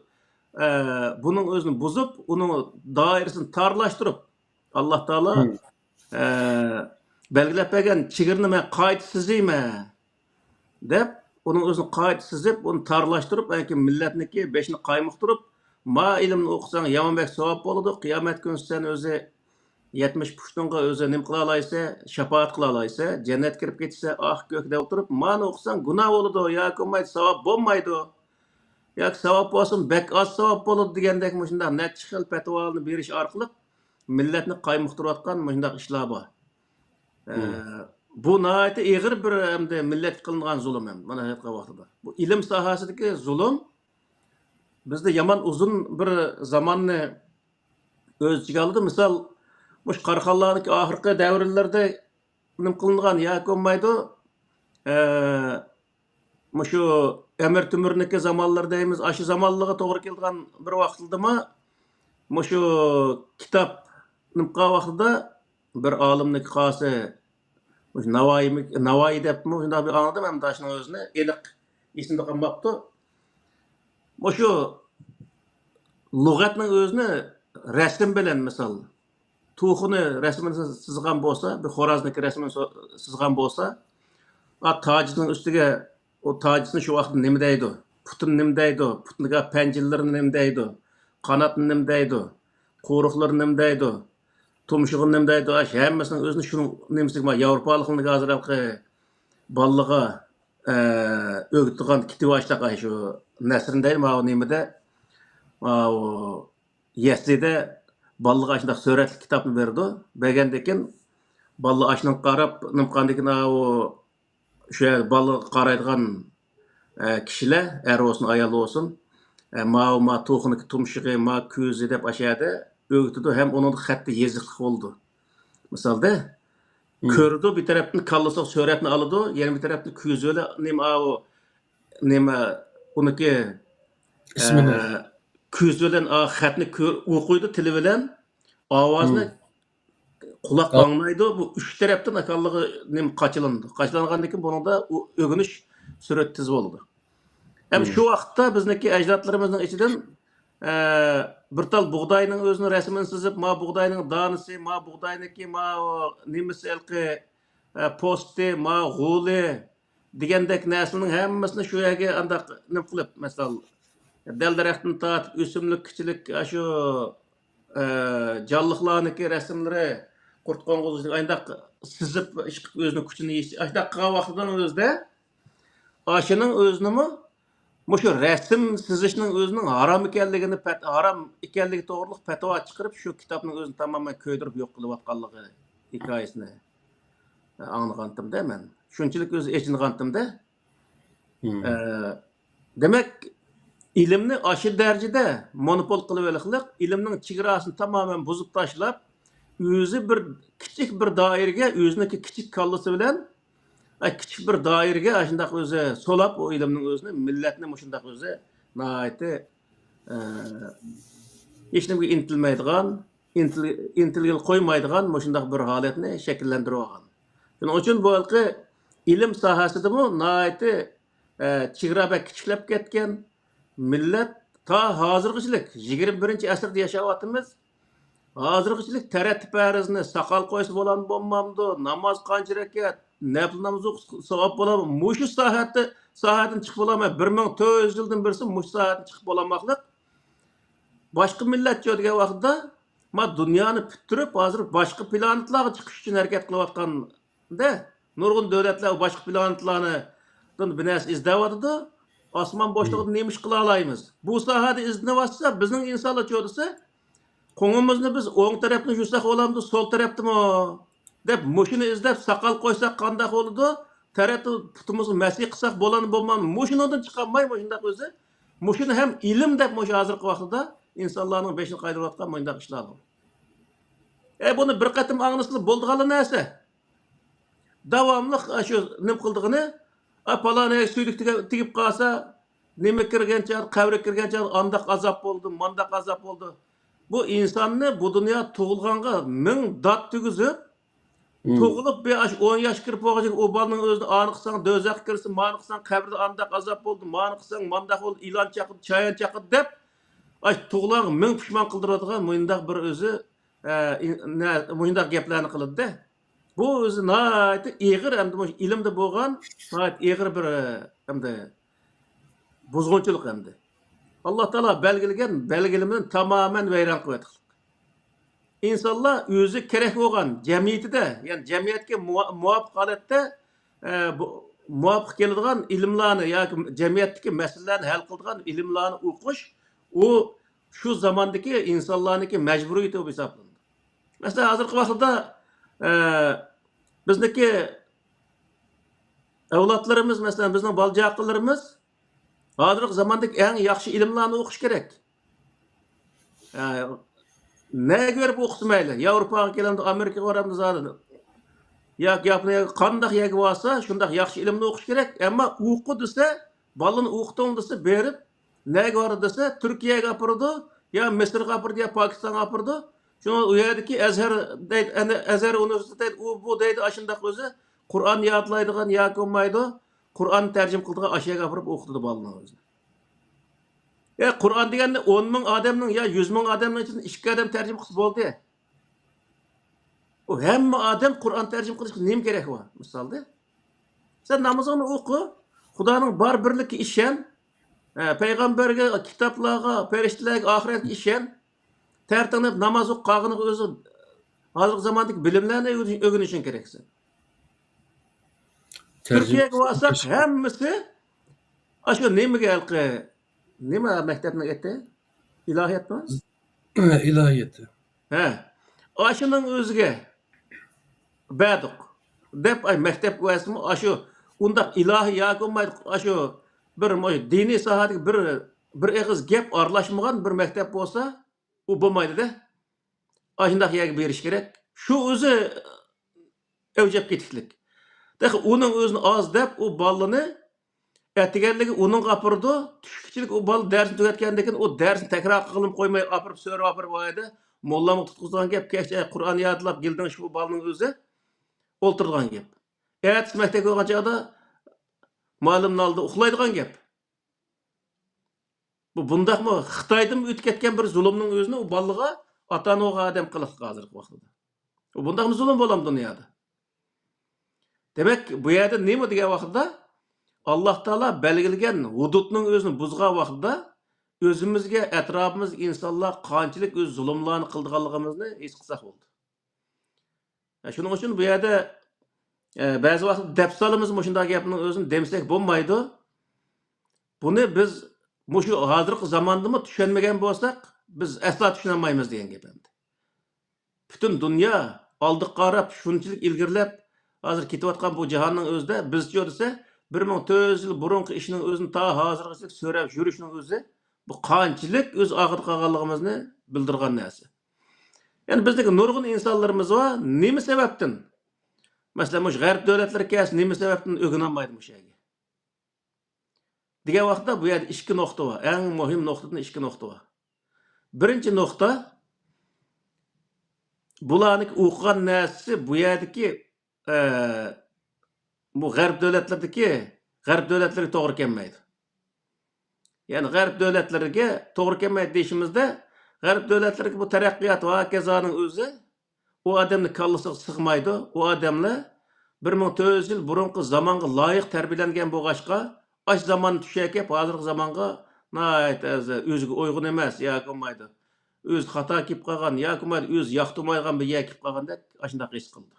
bunun özünü bozup, onu dairesini tarlaştırıp Allah Taala belgilep bergen çigirni men gaýtsyzyma dep onun özünü gaýtsyzyp, onu tarlaştırıp, belki milletniki beşini gaýmykdyryp ma ilimni okusaň ýamanbek sowap bolady. Kıyamet günü sen özü 70 puştunga özü nim kıla alaýsa, şefaat kıla alaýsa, cennet kirip gitse, ah gökde oturup, many okusaň günah bolady, ýa-ki bolmaýdy, sowap bolmaýdy. Ýa-ki sowap bolsun, bek az sowap bolady degендek muşunda näçe xil petwalyny beriş arkaly milletni gaýmykdyryp atkan muşundak işler bar. Bu naýaty eğir bir hemde millet kılıngan zulüm hem, mana häzirki wagtda. Bu ilim sahasideki zulüm bizde yaman uzun bir zamanny öz içine aldy. Misal muş Karkallarnyky ahyrky däwirlerde nim kılıngan ýa-ki bolmaýdy. Muşu Emir Tümürniki zamanlarda deyimiz aşı zamanlığa togry keldigan bir wagtyldyma muşu kitap nimka wagtda bir alimniki gasy muş Navayi dep muşunda bir anladym hem daşynyň özüne elik isimde galmapdy. Muşu lugatnyň özüne resim bilen misal tuğuny resmini sızgan bolsa, bir Horaznyky resmini sızgan bolsa, taçynyň üstüge o taçyny şu wagtda nime diýdi? Putun nime diýdi? Putnyga penjillerini nime diýdi? Kanatyny nime diýdi? Qoruklaryny nime diýdi? Tumşugyny nime diýdi? Hemmasinin özüne şunuň nimesigi bar. Ýawropalyk hazırky ballaga ögütdigan kitap açdyk şu Nesrin diýilmi o nimede? O Yesride Ballığa aşındaq suratlı kitapını berdi. Bergendekin ballı aşının qarab, nimqandekin o şu ballı qaraydigan kişiler, er olsun, ayal olsun, ma toxuniki tumşığı, ma közü dep aşağıda öğütüdü. Hem onun xatti yazıqlıq oldu. Misalda, kördü bir taraftan kallısıq suratını alıdı, yani bir taraftan közüyle nima uniki İsmini. ko'z bilan xatni o'qiydi, tili bilan ovozni quloq anglaydi. Bu uch tarafdan akanligi qachilindi. Qachilangandan keyin buningda o'g'inish surat tiz bo'ldi. Ham shu vaqtda bizniki ajdodlarimizning ichidan bir tal bug'doyning o'zini rasmini chizib, ma bug'doyning donisi, ma bug'doyniki, ma nimasi alqi posti, ma g'uli degandek narsaning hammasini shu yerga andaq nim qilib, masalan, dal daraxtdan tortib o'simlik, kichilik shu jonliqlarniki rasmlari, qurt qo'ng'izning ayndaq sizib ishqib o'zini kuchini yeyish. Ashdaq qilgan vaqtidan o'zida ashining o'zinimi mushu rasm sizishning o'zining harom ekanligini, harom ekanligi to'g'riliq fatvo chiqarib, shu kitobning o'zini tamoman ko'ydirib yo'q qilayotganligi hikoyasini anglagandim-da men. Shunchalik o'zi echingandim-da. Demek ilimni aşı derecede monopol kılıveliklik, ilimnin çigrasını tamamen bozup taşlap, özü bir küçük bir dairege, özündeki küçük kallısı bilen, küçük bir dairege aşındak özü solap o ilimnin özünü, milletine muşundak özü naiti hiç neyse intilmeydiğen, intilgil koymaydiğen muşundak bir haletini şekillendiriyorgan. Onun için bu halkı ilim sahası da bu naiti çigra bek küçüklep ketken, millet ta hazırgıçılık 21. asırda yaşayatımız. Hazırgıçılık terettip farizini sakal koysa bolan bolmamdı, namaz qancha rekat, nafil namaz o'qish savob bolamı. Muşu sahatin chiqib bolama 1400 yıldan birisi muşu sahatin chiqib bolamaklık. Başka millet degan vaqtda ma dunyoni puturib, hozir boshqa planetlarga chiqish uchun harakat qilayotganda, nurg'un davlatlar boshqa planetlarni bir narsa izlayotdi. Osmon boshlig'ida nima ish qila olamiz? Bu sohada izlanayotsa, bizning insonlar cho'disi qo'ngimizni biz o'ng tarafni yursak bo'lamdi, so'l tarafdimi deb mushuni izlab saqal qo'ysak qanday bo'ladi? Tarafni putimizni masih qilsak bo'ladi, bo'lmaydi. Mushunidan chiqolmay shunday o'zi. Mushuni ham ilm deb mush hozirgi vaqtda insonlarning beshini qaydirayotgan bunday ishlar. Buni bir qatim anglashni bo'ldigan narsa. Davomli shu nim qildig'ini palana suydik tigib qalsa, nima kirgancha, qabri kirgancha andaq azob bo'ldi, mandaq azob bo'ldi. Bu insonni bu dunyo tug'ilganga ming dod tugizib, tug'ilib bir 10 yosh kirib bo'lgan o bolaning o'zini aniqsan, do'zax kirsin, maniqsan, qabrda andaq azob bo'ldi, maniqsan, mandaq bo'ldi, ilon chaqib, chayon chaqib deb, tug'ilgan ming pushmon qildiradigan mundaq bir o'zi mundaq gaplarni qiladi-da. Bu o'zi nihoyat ig'ir hamda ilmda bo'lgan nihoyat ig'ir bir hamda buzg'unchilik hamda. Alloh taolo belgilagan belgilimini tamoman vayron qilyapti. İnsanlar o'zi kerak bo'lgan jamiyatida, ya'ni jamiyatga muvofiq holatda muvofiq keladigan ilmlarni yoki jamiyatdagi masalalarni hal qiladigan ilmlarni o'qish, u shu zamondagi insonlarniki majburiyati bo'lib hisoblanadi. Masalan, hozirgi vaqtda bizniki avlodlarimiz, masalan, bizning bolajaqlarimiz hozirgi zamondagi eng yaxshi ilmlarni o'qish kerak. Nega ko'rib o'qitmaydi? Yevropaga keladi, Amerikaga boramiz hozir. Yoki Yaponiyaga qanday yerga borsa, shunday yaxshi ilmni o'qish kerak. Ammo o'qi desa, bolani o'qiting desa berib, nega bor desa, Turkiyaga apirdi, yo Misrga apirdi, yo Pokistonga apirdi. Şunu u yerdeki Azhar Üniversitesi bu deydi aşındaq o'zi Qur'on yodlaydigan yoki olmaydi, Qur'on tarjim qildigan aşaga apirib o'qitdi bolaning o'zini. Qur'on deganda 10 ming odamning yo 100 ming odamning ichidan 2 odam tarjim qilsa bo'ldi. O hamma odam Qur'on tarjim qilishga nima kerak va? Misolda sen namozingni o'qi, Xudoning bor birligiga ishon, payg'ambarga, kitoblarga, farishtalarga, oxiratga ishon. Tertanıp namaz oqqanı özü hozirgi zamondagi bilimlarni o'rganishing keraksan. Turkiyaga borsak hammasi shu nimaga nima maktabni aytdi? Ilohiyatmi? İlahiyatı. Ha. Aşının özüge bəduq. Dep ay mektep güvəsimi aşı undaq ilahi yakınmay aşı bir dini sahadik bir eğiz gep arlaşmıgan bir mektep bolsa u bolmaydı da. Aşındaq yerge beriş gerek. Şu özü evjep ketiklik. Dahi onun özünü az dep o ballını Ettigenligi onun kapırdı, tüşküçülük o bal dersin tüketkendeki o dersin tekrar kılım koymay apırıp sörü apırıp aydı. Mollamı tutkuzdan gep keşke Kur'an yadılap gildin şu balının özü olturduğun gep. Evet mektep koygaca da malımın aldı uxlaydıgan gep. Bu bundak mı Xitaydan ötüp ketken bir zulümün özünü o ballığa atan o adam kılık hazırlık vaxtıda. O bundak mı zulüm bolam dünyada? Demek bu yerde neymi diye vaxtıda Allah Taala belgilegen hududning özünü buzgan vaqtida özümüzge etrafımız insanlar qanchalik öz zulümlarını qildiganligimizni his qilsak bo'ldi. Shuning uchun bu yerda ba'zi vaqt deb solamiz shunday gapning o'zini demsak bo'lmaydi. Buni biz shu hozirgi zamondami tushunmagan bo'lsak, biz aslo tushunolmaymiz degan gap endi. Butun dunyo oldiga qarab shunchalik ilgirlab hozir ketayotgan bu jahonning o'zida bizcha desa 1400 yıl burunqi işinin özünü ta hazırgıçlık söylep yürüyüşünün özü bu qanchalik öz ağır qalğanlygymyzni bildirgan näse. Yani bizdeki nurgun insanlarımız var, nemi sebeptin? Mesela muş garip dövletler kes nemi sebeptin ögünenmaydı muş ege. Digen vaqtda bu yerda ikki nokta var. Eng muhim noktadan ikki nokta var. Birinci nokta bularning o'qigan näsesi bu yerdagi bu garip devletlerine doğru gelmeydi. Yani garip devletlerine doğru gelmeydi deyişimizde garip devletlerine bu terakkiyat ve kezanın özü o adamın kallısı sıkmaydı. O adamla 1400 yıl burunqi zamanға layık terbiyelengen boğaçqa aş zaman düşekep hazırkı zamanға özüge uygun emas ya olmaydı. Öz hata kip qalgan ya olmaydı. Öz yaqtırmaygan bir yer kip qalganda aşındaq his qıldı.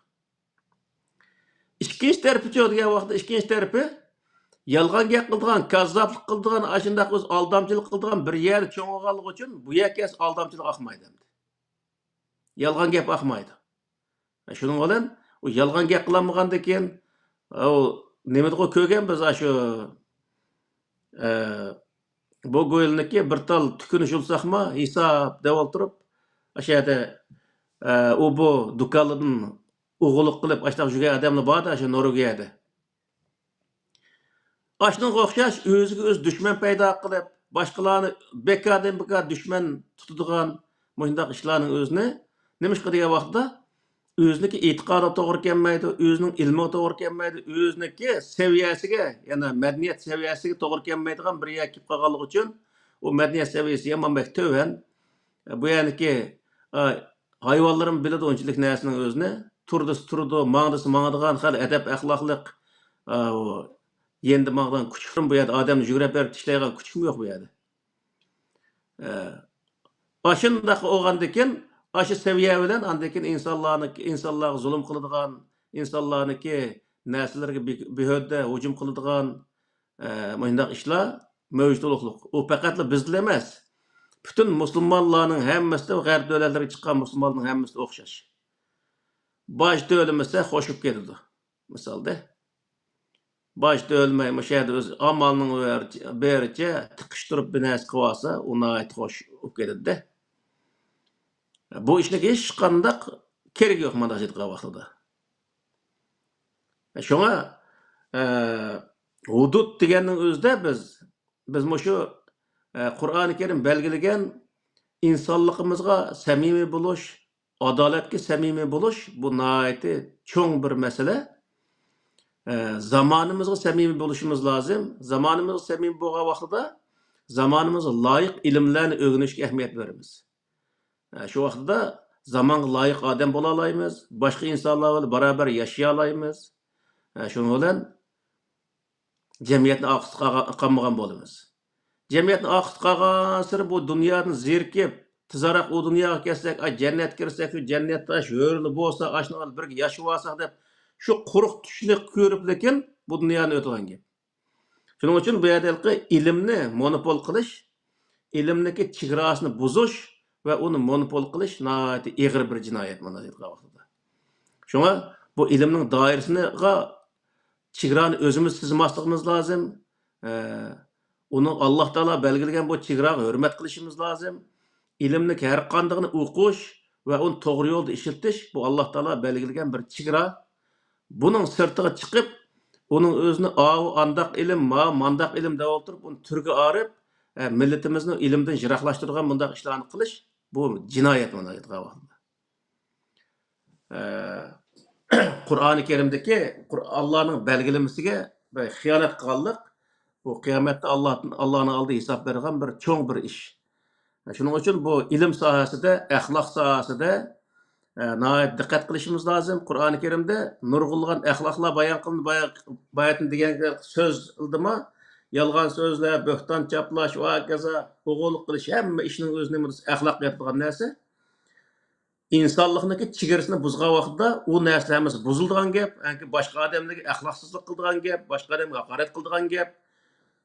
İkinci tarafı diye vaqtda ikinci tarafı yalgan gap qildigan, kazzaplik qildigan, ashundaq o'z aldamchilik qildigan bir yer cho'ng'ilganligi uchun bu yerga aldamchilik oqmaydi. Yalgan gap oqmaydi. Shuning bilan u yalgan gap qilinmagandan keyin u nimada ko'rgan biz shu bu go'yilniki bir tal tukunish ulsaqmi hisob deb o'tirib o'sha yerda u bu dukanlardan o'g'irlik qilib ashtaq yurgan odamlar bor o'sha Norvegiyada. Aşının o'xshash o'ziga o'z dushman paydo qilib, boshqalarni bekardan bekar dushman tutadigan bunday ishlarning o'zini nima ish qilgan vaqtda o'ziniki e'tiqodi to'g'ri kelmaydi, o'zining ilmi to'g'ri kelmaydi, o'ziniki saviyasiga, ya'ni madaniyat saviyasiga to'g'ri kelmaydigan bir yer kelib qolganligi uchun u madaniyat saviyasi yomon to'van. Bu yaniki hayvonlarning biladi unchalik narsaning o'zini turdi, mangadigan hali adab axloqliq yendi mağdan küçüküm bu yerda adamni yugurib berib tishlaygan kuchim yo'q bu yerda. Aşındaq olgandan aşı seviye bilan andakin insonlarga zulm qiladigan, insonlarniki narsalarga behodda hujum qiladigan bundaq ishlar mavjudlik. U faqat bizda emas. Bütün musulmonlarning hammasida g'arb davlatlariga chiqqan musulmonlarning hammasida o'xshash. Boshda o'lmasa qo'shib ketadi. Misolda başta ölmeyi müşahede öz amalının berice tıkıştırıp bir nes kıvasa ona ait hoş okuydu de. Bu işine hiç kandak kerek yok mandajit kavaklıda. Şuna hudud degenin özde biz şu Kur'an-ı Kerim belgilegen insanlığımızga samimi buluş, adaletki samimi buluş bu naiti çoğun bir mesele. Zamanımızga samimi buluşumuz lazım. Zamanımızga samimi bo'lgan vaqtida zamanımızga layık ilimlarni o'rganishga ahamiyat beramiz. Shu vaqtida zamonga loyiq odam bo'la olamiz, boshqa insonlar bilan barobar yashay olamiz. Shuning bilan jamiyatni oqitga qolmagan bo'lamiz. Jamiyatni oqitga qolgan siri bu dunyodan zerikib, tezroq u dunyoga kelsak, jannatga kirsak, shu jannatda sho'rli bo'lsa, ashuni birga yashab olsak deb şu quruq tushni ko'rib lekin bu dunyoni o'tgan gap. Shuning uchun bu yerda ilimni monopol qilish, ilimniki chegarasini buzish va uni monopol qilish nihoyatda ig'ir bir jinoyat mana aytgan vaqtida. Shunga bu ilmning doirasiga chegarani o'zimiz tizmasligimiz lozim. Uni Alloh taolo belgilagan bu chegaraga hurmat qilishimiz lozim. Ilmni har qandig'ini o'qish va uni to'g'ri yo'lda ishlatish bu Alloh taolo belgilagan bir chegara. Buning sirtiga chiqib, uning o'zini andaq ilm, mandaq ilm deb o'tirib, uni turga orib, millatimizni ilmdan yiroqlashtirgan bunday ishlarni qilish bu jinoyat mana aytgan vaqtida. Qur'oni Karimdagi Allohning belgilamasiga xiyonat qilganlik bu qiyomatda Allohning oldida hisob bergan bir cho'ng bir ish. Shuning uchun bu ilm sohasida, axloq sohasida nihoyat diqqat qilishimiz lozim. Qur'oni Karimda nurg'ulg'an axloqlar bayon qilindi, bayatın degan so'z ildimi? Yolg'on so'zlar, bo'xton chaplash va kaza, o'g'irlik qilish hamma ishning o'zining axloq yetadigan narsa. İnsanlıqniki chegarasini buzgan vaqtda u narsa hammasi buziladigan gap, boshqa odamlarga axloqsizlik qiladigan gap, boshqa odamga haqorat qiladigan gap,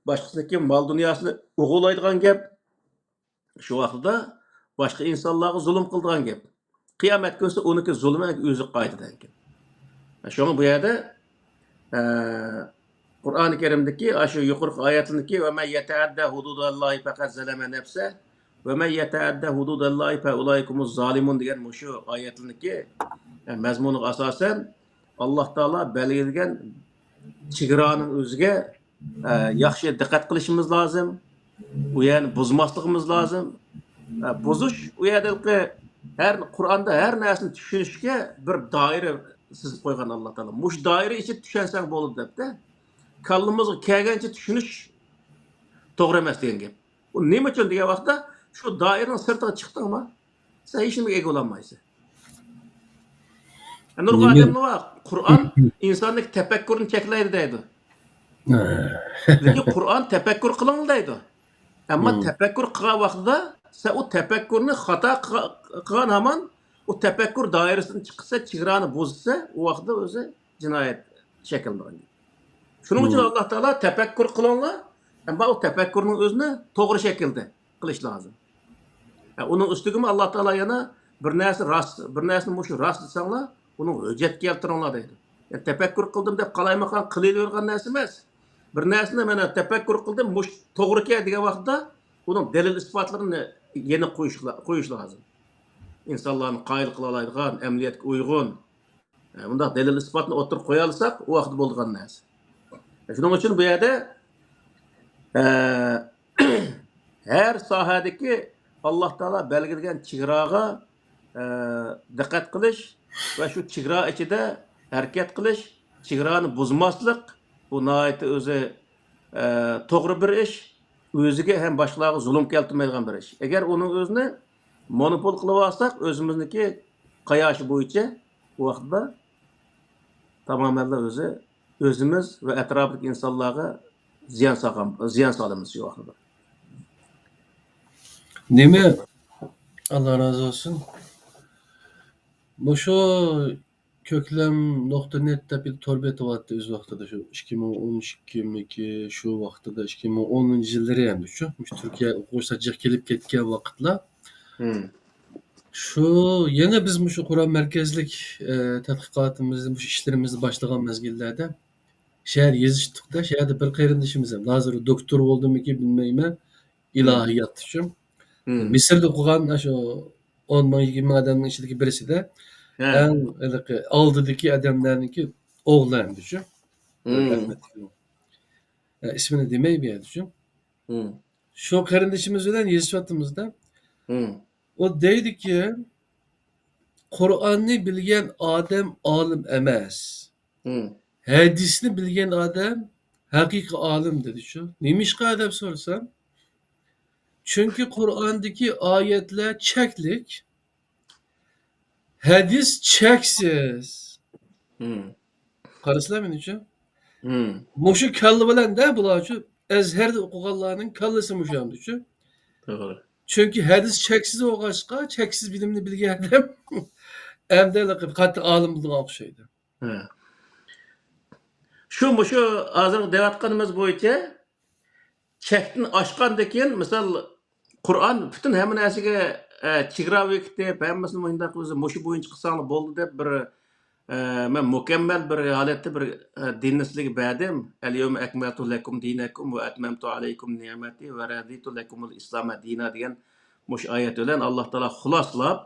boshqasiniki mol dunyosini o'g'irlaydigan gap. Shu vaqtda boshqa insonlarga zulm qiladigan gap. Qiyomat kunsa uniki zulmi o'zi qaytadi ekan. Shunga bu yerda Qur'oni Karimdagi shu yuqorqi oyatlarniki va man yataadda hududallohi faqat zalama nafsa va man yataadda hududallohi fa ulaykumuz zolimun degan shu oyatlarniki mazmuniga asosan Alloh taolo belgilagan chegaraning o'ziga yaxshi diqqat qilishimiz lozim. U yerni buzmasligimiz lozim. Buzish u yerdagi Qur'onda har narsani tushunishga bir doira sizib qo'ygan Alloh taolo. Mush doira ichida tushansang bo'ladi debdi. Kallamizga kelgancha tushunish to'g'ri emas degan gap. U nima uchun degan vaqtda shu doiraning sirtiga chiqdingmi, sen hech nimaga ega bo'lolmaysan. Nurg'un odamlar bor, Qur'on insonning tafakkurini cheklaydi deydi. Lekin Qur'on tafakkur qiling deydi. Ammo tafakkur qilgan vaqtida sen u tafakkurni xato qilgan hamon u tafakkur doirasidan chiqsa, chegarani buzsa, u vaqtda o'zi jinoyat shakllanadi. Shuning uchun Alloh taolo tafakkur qilinglar, ammo u tafakkurning o'zini to'g'ri shaklda qilish lozim. Uning ustiga Alloh taolo yana bir narsa rost, bir narsani mushu rost desanglar, uni hujjat keltiringlar deydi. Yani tafakkur qildim deb qalaymagan qilavergan narsa emas. Bir narsani mana tafakkur qildim, mush to'g'ri kel degan vaqtda uning dalil isbotlarini yana qo'yish lozim. İnsanlarni qoyil qila oladigan, amaliyotga uyg'un bunda dalil isbotni o'tirib qo'ya olsak, u vaqt bo'lgan narsa. Shuning uchun bu yerda har sohadagi Alloh taolo belgilagan chegaraga diqqat qilish va shu chegara ichida harakat qilish, chegarani buzmaslik bu nihoyatda o'zi to'g'ri bir ish, o'ziga ham boshqalarga zulm keltirmaydigan bir ish. Agar uning o'zini monopol qilib olsak, o'zimizniki qayoshi bo'yicha bu vaqtda tamoman o'zi o'zimiz va atrofdagi insonlarga ziyon solamiz shu vaqtda. Nima? Allah razı olsun. Bu şu köklem.net deb bir torba etyapti o'z vaqtida shu 2012 shu vaqtida 2010 yillari endi shu Turkiya o'quvchilar kelib ketgan vaqtlar. Şu yana biz shu Qur'on markazlik tadqiqotimizni, bu ishlarimizni boshlagan mezgillarda shahar yezishdiqda, shaharda bir qarindishimiz ham hozir doktor bo'ldimiki bilmayman, ilohiyat uchun. Misrda o'qigan shu 10 ming 20 ming odamning ichidagi birisida eng oldidagi odamlarniki o'g'landi shu. İsmini demay berdi shu. Shu qarindishimiz bilan yezishyaptimizda. O deydi ki Qur'onni bilgan odam olim emas. Hadisni bilgan odam haqiqiy olim dedi shu. Nimishqa deb so'rasam, çünkü Qur'ondagi oyatlar cheklik, hadis cheksiz. Qarasizlar meni shu? Mushu kalla bilan da bular shu Azharda o'qiganlarning kallasi mushamdi shu. To'g'ri. Çünkü hadis cheksiz o'qishqa, cheksiz bilimni bilgan odam endi qattiq olim bo'lgan o'xshaydi. Shu hozir deyotganimiz bo'yicha chekni oshgandan keyin, misol Qur'on butun hamma narsaga chegara bekitib, hammasini mundaq o'zi mushu bo'yicha qilsanglar bo'ldi deb bir men mukammal bir holatda bir dinni sizlarga berdim. Al-yawma akmaltu lakum dinakum va atmamtu alaykum ni'mati va raditu lakumul islom dina degan mush oyat bilan Alloh taolo xuloslab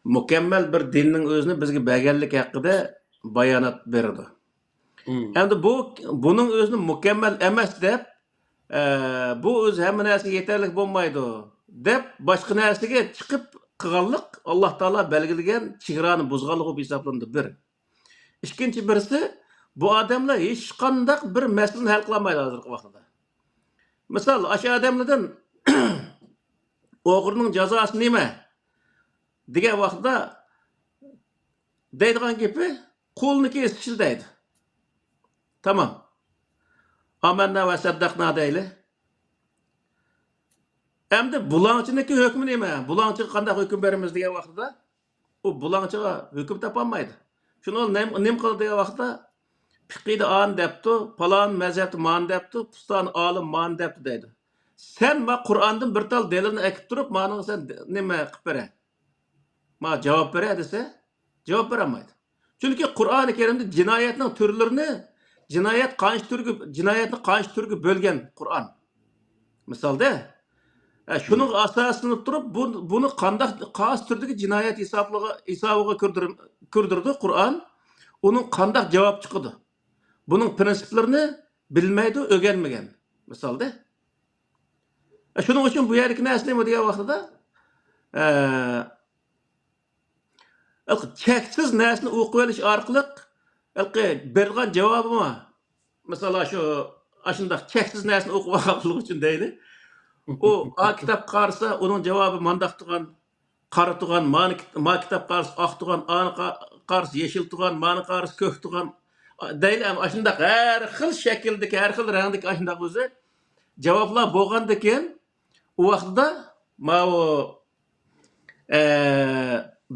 mukammal bir dinning o'zini bizga berganlik haqida bayonot berdi. Endi buning o'zini mukammal emas deb bu o'z hamma narsaga yetarli bo'lmaydi deb boshqa narsaga chiqib qilganlik Alloh taolo belgilagan chegarani buzganlik bo'lib hisoblandi bir. Ikkinchi birisi bu odamlar hech qanday bir masalani hal qila olmaydi hozirgi vaqtda. Misol, o'sha odamlardan o'g'rining jazosi nima degan vaqtda deydigan gapi qo'lni kesish deydi. Tamam. Amanna va saddaqna deyli. Endi bulang'chiniki hukmi nima? Bulang'chiga qanday hukm beramiz degan vaqtda u bulang'chiga hukm topolmaydi. Shuni nim qildi degan vaqtda fiqida an debdi, falon mazhabda man debdi, pustan olim man debdi deydi. Sen ma Qur'ondan bir tal delilni aytib turib, mani sen nima qilib bera? Ma javob bera desa, javob berolmaydi. Chunki Qur'oni Karimda jinoyatning turlarini jinoyatni qancha turga bo'lgan Qur'on. Misolda shuning asosini turib buni qanday qaysi turdagi jinoyat hisobiga kirdirdi Qur'on. Uning qanday javob chiqdi. Buning prinsiplarini bilmaydi, o'rganmagan. Misolda shuning uchun bu yerdagi narsa nima degan vaqtida cheksiz narsani o'qib olish orqali berilgan javobimi masalan shunday cheksiz narsani o'qib olganlik uchun deydi. U kitob qarasa uning javobi mandaq turgan, qora turgan, ma kitob qarasa oq turgan, ani qarasa yeshil turgan, mani qarasa ko'k turgan deydi. Shunday har xil shakldagi, har xil rangdagi shunday o'zi javoblar bo'lgandan keyin u vaqtda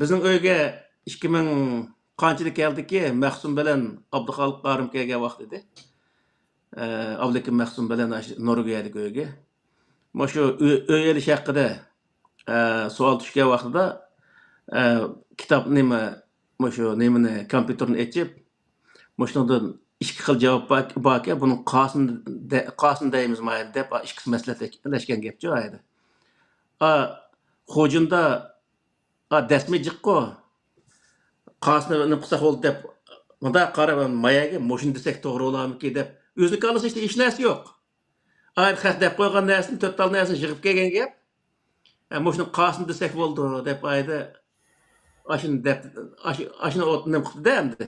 bizning uyga 2000 qanchalik keldiki, Mahsum bilan Abduxoliq Qarim kelgan vaqt edi. Abdukim Mahsum bilan Norvegiyadagi uyga. Shu uy elish haqida savol tushgan vaqtida kitob nima, shu nimani kompyuterni ochib, shundan ikki xil javob bor ekan, buni qasin deymiz mayli deb ikki maslahatlashgan gapchi edi. Xo'jinda dasmi jiqqo qasni nima qilsak bo'ldi deb bunday qarab mayaga mo'shin desak to'g'ri bo'larmiki deb o'zini kallasida hech narsa yo'q. Xat deb qo'ygan narsani to'rtal narsani yig'ib kelgan gap. Mo'shini qasni desak bo'ldi deb ayda ashuni nima qildi endi.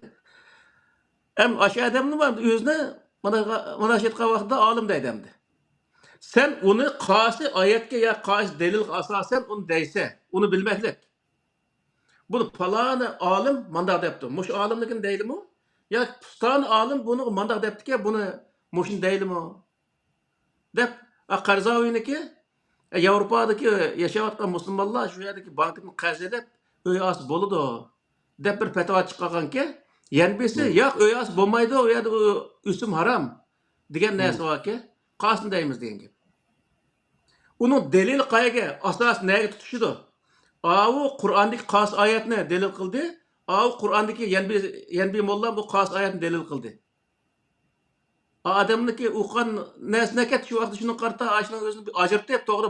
O'sha odamni o'zini mana shu vaqtda olim deydi endi. Sen uni qaysi oyatga yo qaysi dalilga asosan uni deysa, uni bilmaslik. Bunu falani olim mandaq debdi. Mush olimligini deylimi? Yo pustan olim buni mandaq debdiki, buni mushin deylimi? Deb Qarzoviniki Yevropadagi yashayotgan musulmonlar shu yerdagi bankni qazilib, uy os bo'ladi deb bir fatvo chiqqanki, yanbisi yo'q uy os bo'lmaydi, u yerda usum harom degan narsa borki, qasin deymiz degan gap. Uning dalil qayerga, asos nega tutishidi? Avu Qur'ondagi qas oyatni dalil qildi. Avu Qur'ondagi yanbi molla bu qas oyatni dalil qildi. Odamniki o'qigan narsani shu vaqtda shuni qarta, ashuni o'zini ajratib to'g'ri,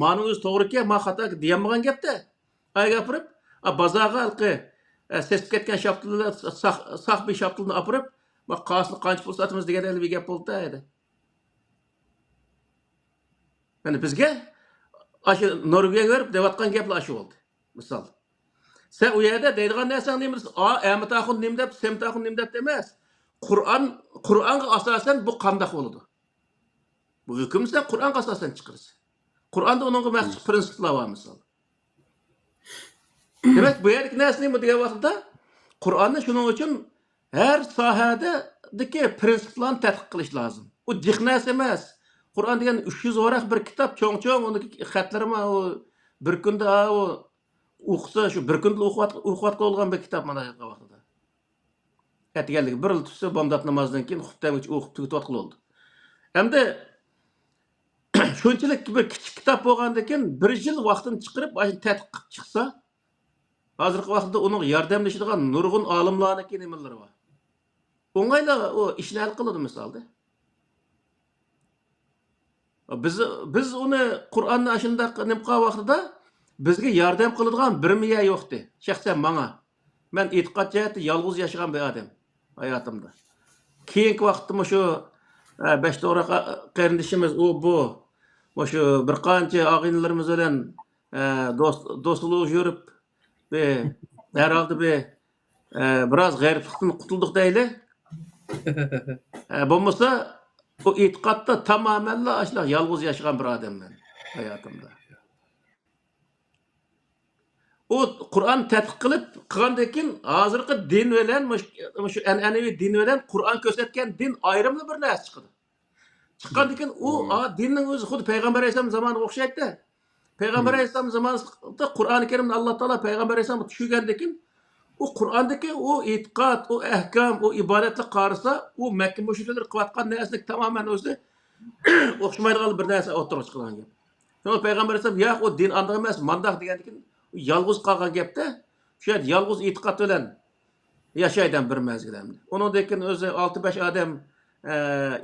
ma'ni o'zi to'g'ri-ki, ma xato deyolmagan gapda. Ay gapirib, bozorga alqi sesib ketgan shaptillar sahbi shaptilni apirib, va qasni qancha pul sotamiz degan bir gap bo'ldi edi. Yani bizga aşı Norvegiyaga berib deyotgan gaplar shu bo'ldi. Misol. Sen u yerda deydigan narsang nima? Amataxun nim deb, semtaxun nim deb emas. Qur'onga asosan bu qanday bo'ladi? Bu hukm sen Qur'onga asosan chiqarsan. Qur'onda uningga maxsus prinsiplar bor misol. Demak, bu yerdagi narsa nima degan vaqtda Qur'onni shuning uchun har sohadagi prinsiplarni tadqiq qilish lozim. U jiq narsa emas. Qur'on degan 300 varaq bir kitob, cho'ng-cho'ng, undagi xatlarimi o bir kunda o o'qisa, shu bir kunda o'qiyotgan bo'lgan bir kitob mana shu vaqtida. Aytganligi bir yil tutsa bomdod namozdan keyin xutbagacha o'qib tugatib oldi. Endi shunchalik bir kichik kitob bo'lgandan keyin 1 yil vaqtini chiqarib mana tadqiq qilib chiqsa, hozirgi vaqtda uning yordamlashadigan nurg'un olimlarniki nimalari bor. O'ng'ayla o ishni hal qiladi misolda. Biz uni Qur'onni ashundaq nim qilgan vaqtida bizga yordam qiladigan bir miya yo'qdi. Shaxsan menga. Men e'tiqod jihati yolg'iz yashagan bir odam hayotimda. Keyingi vaqtda shu 5 to'g'ri qarindishimiz u bu shu bir qancha og'inlarimiz bilan do'stlik yurib ve herhalde biraz g'ariblikdan qutuldik deyli. Bo'lmasa bu e'tiqodda tamamen ashula yolg'iz yashagan bir odamman hayotimda. O Qur'on tadqiq qilib qilgandan keyin hozirgi din bilan shu an'anaviy din bilan Qur'on ko'rsatgan din ayrimli bir narsa chiqadi. Chiqqandan keyin u dinning o'zi xuddi payg'ambar alayhisalom zamoniga o'xshaydi. Payg'ambar alayhisalom zamonida Qur'oni Karimni Alloh taolo payg'ambar alayhisalomga tushirgandan keyin u Qur'ondagi u e'tiqod, u ahkam, u ibodatga qarasa, u Makka mushriklar qilayotgan narsaning tamoman o'zi o'xshamaydigan bir narsa o'tirib chiqqan gap. Sonra payg'ambar alayhisalom yo'q, u din andoq emas, mandaq degandan keyin yolg'iz qolgan gapda shu yolg'iz e'tiqod bilan yashaydan bir mezgilamda. Undan keyin o'zi 6-5 odam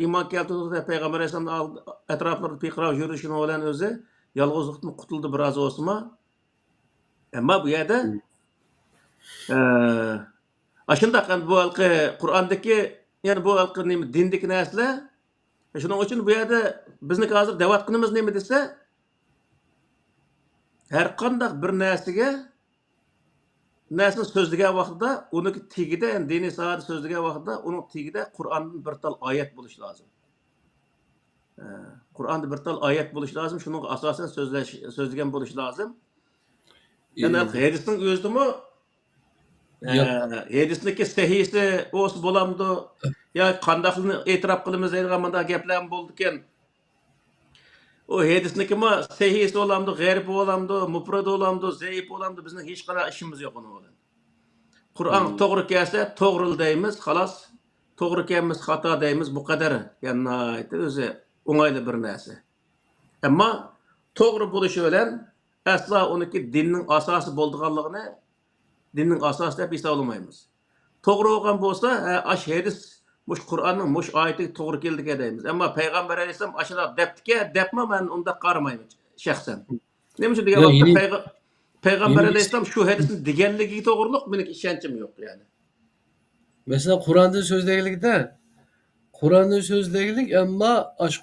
iymon keltirdi, payg'ambar alayhisalom atroflarida piqrab yurishini bilan o'zi yolg'izlikdan qutuldi biroz o'sma. Ammo bu yerda ashundaq bu halqi Qur'ondagi, ya'ni bu halqi dindagi narsalar, shuning uchun bu yerda bizni hozir da'vat qilamiz nima desa, her qandaq bir narsani so'zlagan vaqtida uniki tagida, ya'ni diniy sohada so'zlagan vaqtida uning tagida Qur'onning bir tal oyat bo'lishi lozim. Qur'onda bir tal oyat bo'lishi lozim, shuning asosan so'zlagan bo'lishi lozim. Ya'ni hadisning o'zidimi hadisniki sahihsi o'si bo'lamdi, yo qandaqligini e'tirof qilamiz deydigan bunday gaplar bo'ldi ekan. O hadisnikimi sahihsi bo'lamdi, g'arib bo'lamdi, mufrad bo'lamdi, zaif bo'lamdi, bizning hech qanday ishimiz yo'q uning bilan. Qur'on to'g'ri kelsa to'g'ri deymiz, xolos. To'g'ri kelmasa xato deymiz, bu qadar. Ya'ni o'zi o'ng'ayli bir narsa. Ammo to'g'ri bo'lishi bilan aslo uniki dinning asosi bo'lganligini dinning asosi deb hisoblamaymiz. To'g'ri bo'lgan bo'lsa, ash hadis mush Qur'onning mush oyatiga to'g'ri keldi deymiz. Ammo payg'ambar alayhisalom ashuna debdiki, debmi men unda qaramayman shaxsan. Nima uchun degan vaqtda payg'ambar alayhisalom shu hadisni deganligiga to'g'riliq mening ishonchim yo'q yani. Mesela Kur'an'da sözlükte Kur'an'da sözlüklik ama aş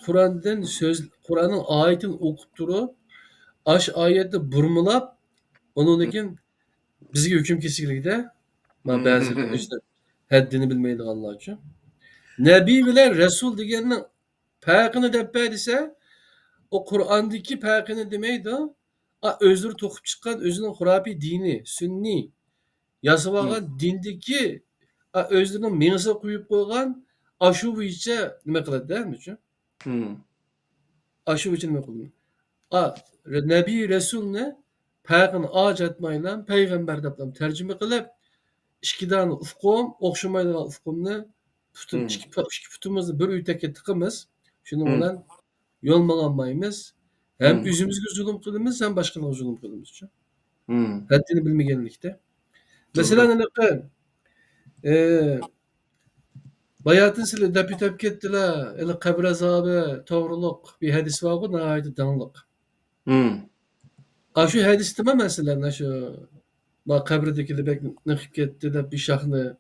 Kur'an'ın ayetini okup duru aş ayeti burmulap onundaki bizge hüküm kesiklikte ben bazı işte haddini bilmeydi Allah için. Nebi bilen Resul diyenin peygamberini deppediyse o Kur'an'daki peygamberini demeydi özür tokup çıkan özünün hurabi dini, sünni yasavagan dindeki özlerinin menisi koyup koygan aşı boyunca nime kıladi değil mi? Aşı boyunca nime kıladi? Nebi Resul ne? Peygamber ağaç etmeyle peygamber deplam tercüme kılıp iki tane ufkum, okşamayla ufkumni iki putumuzni bir uytaka tıkımız. Şunun bilan yo'lmaganmaymiz. Hem üzümüzge zulüm kılımız hem başkalarına zulüm kılımız. Haddini bilmegenlikte. Mesela ne bayatın sile depitep kettiler. Ele kabir azabı, toğruluk bir hadis var bu nahaydı danlık. Şu hadis deme mesela şu kabrdeki bek nıkıp ketti de bir şahını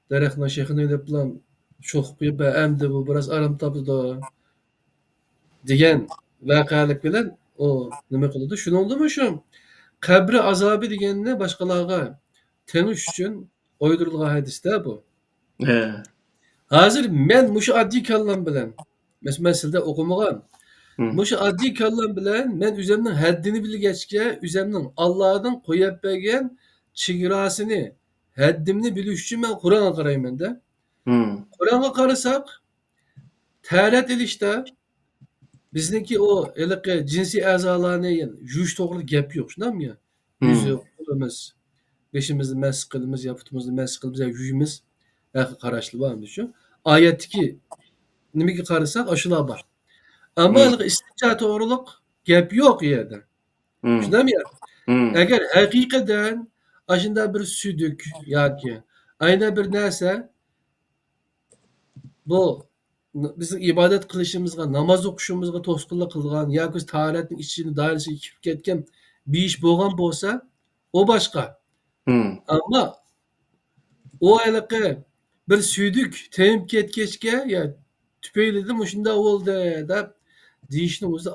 derekna şeyhini de plan çok bir emdi bu biraz aram tapdı diyen vakalık bilen o nime kıldı. Şunu oldu mu şu? Kabri azabı diyenine başkalarına tenuş için uydurulgan hadiste bu. Hazır men muşu addi kallam bilen meselede okumagan. Muşu addi kallam bilen men üzemden haddini bilgeçke üzemden Allah'ın koyup bergen çigirasını haddimni biliş için ben Kur'an'a qarayman da. Kur'an'a qarasak tərat edişdə bizdeki o eliki cinsi əzalarını yuş toğrulu gap yok. Şundan ya? Yüzü, kolumuz, beşimizi məs qılımız, yapıtımızı məs qılımız, yüzümüz qaraşlı var mı şu? Ayetteki nimiki qarasak aşılar var. Ama Hmm. istinca to'g'riliq gap yo'q u yerda. Hmm. Shundaymi ya? Hmm. Agar haqiqatan ashunda bir suduk yoki ayna bir narsa bu bizim ibodat qilishimizga, namoz o'qishimizga to'sqinlik qilgan yoki tahoratning ichini doirasiga kirib ketgan bir ish bo'lgan bo'lsa, o boshqa. Hmm. Ammo o haliqi bir suydik temib ketgachga ya tupaylidim shunda bo'ldi deb deyishni o'zi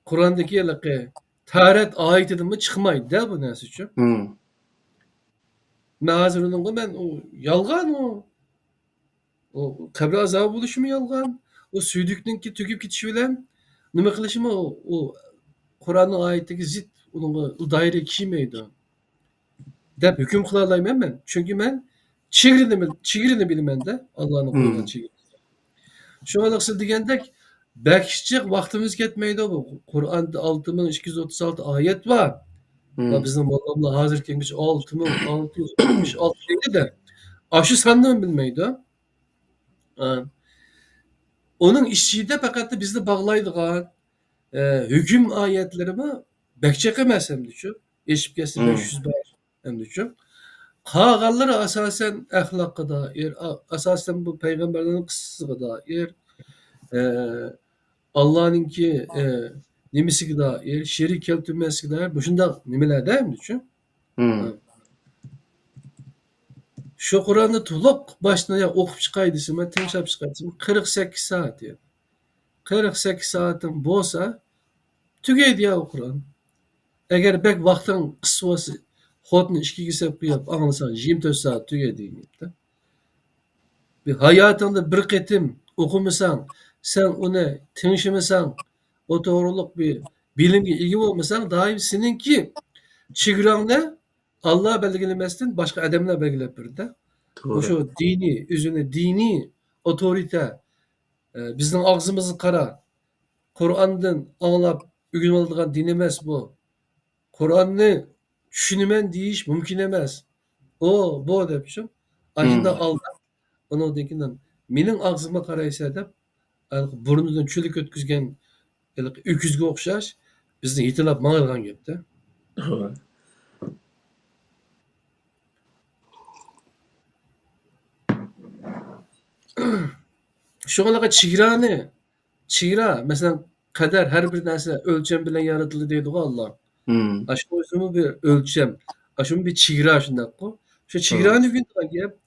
Qur'ondagi haliqi tahorat oyatidan chiqmaydi-da bu narsa uchun. Hmm. Men hozir uningga men u yolg'on u. O qabr azobi bo'lishimi yolg'on. O suydukninki tugib ketishi bilan nima qilishimi u Qur'onning oyatiga zid uningga u doiraga kelmaydi deb hukm qila olmayman men. Chunki men chegrini bilaman-da, Allohning qo'ygan Hmm. chegarasini. Şöyle siz degandek bakishchiq vaqtimiz ketmaydi bu. Qur'onda 6236 oyat bor. Va Hmm. bizning mollalar hozir kelguncha 6666 deydi-da. Shu sonni bilmaydi. Ha. Onun ichida faqat bizni bog'laydigan hukm oyatlarimi bakchiq emas hamdichu. Eshib kelsa Hmm. 500 bor hamdichu. Qolganlari asosan axloqqa doir, asosan bu payg'ambarlarning qissasiga doir, Allah'ınki nimasiga doir, sherik keltirmasligiga doir bu shundoq nimalarda hamdichu. Hmm. Shu Qur'onni to'liq boshdan oyoq o'qib chiqay desam, tinglab chiqay desam 48 soat edi. 48 soatim bo'lsa tugaydi ya o Qur'on. Agar bek vaqting qisqa bo'lsa, xodni ishkiga solib qo'yib, anglasan 24 soat tugaydi deyapti. Bir hayotingda bir qatim o'qimasang, sen uni tingshamasan, o to'g'riliq bir bilimga ega bo'lmasang, doim seninki chegarangni Alloh belgilamasdan boshqa odamlar belgilab berdi. Doğru. O'sha diniy, o'zini diniy autorite bizning og'zimizni qara. Qur'ondan anglab o'rganib oladigan din emas bu. Qur'onni tushunaman deyish mumkin emas. Bu debchi. Hmm. Ashunda aldab undan keyin mening og'zimga qaraysa deb burnidan cho'lik o'tkazgan öküzga o'xshash bizni yetilab mang'ilgan gapda. Doğru. Şoňalaga çegara masalan qadar her bir narsa ölçem bilen yaratıldı deydi-go Allah. Hmm. Aşk özümü bir ölçem. Aşın bir çegara şundaq-go. Şu Doğru. çegarany gündäki gap.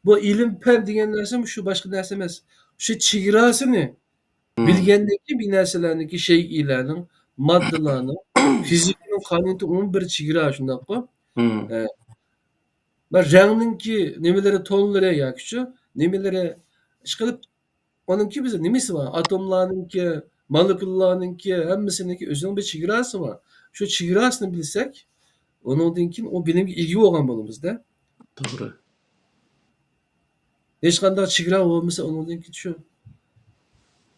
Bu ilim pen degen narsa şu başka narsa emas. Şu çegarasyny Hmm. bilgendeki bir narsalarniki şeylerning, moddalarning, fizikning qanuniyati onun bir çegara şundaq-go. Hmm. Ben rangninki nimeleri tonları yoki shu nimeleri ishqilib onunki bize nimesi var? Atomlarınki, molekulalarınki, hemmisiniki özünün bir çegarası var. Şu çegarasını bilsek, onundan keyin o bilimga ega bo'lgan bo'lamiz da. Doğru. Hech qanday chegara bo'lmasa, onundan keyin shu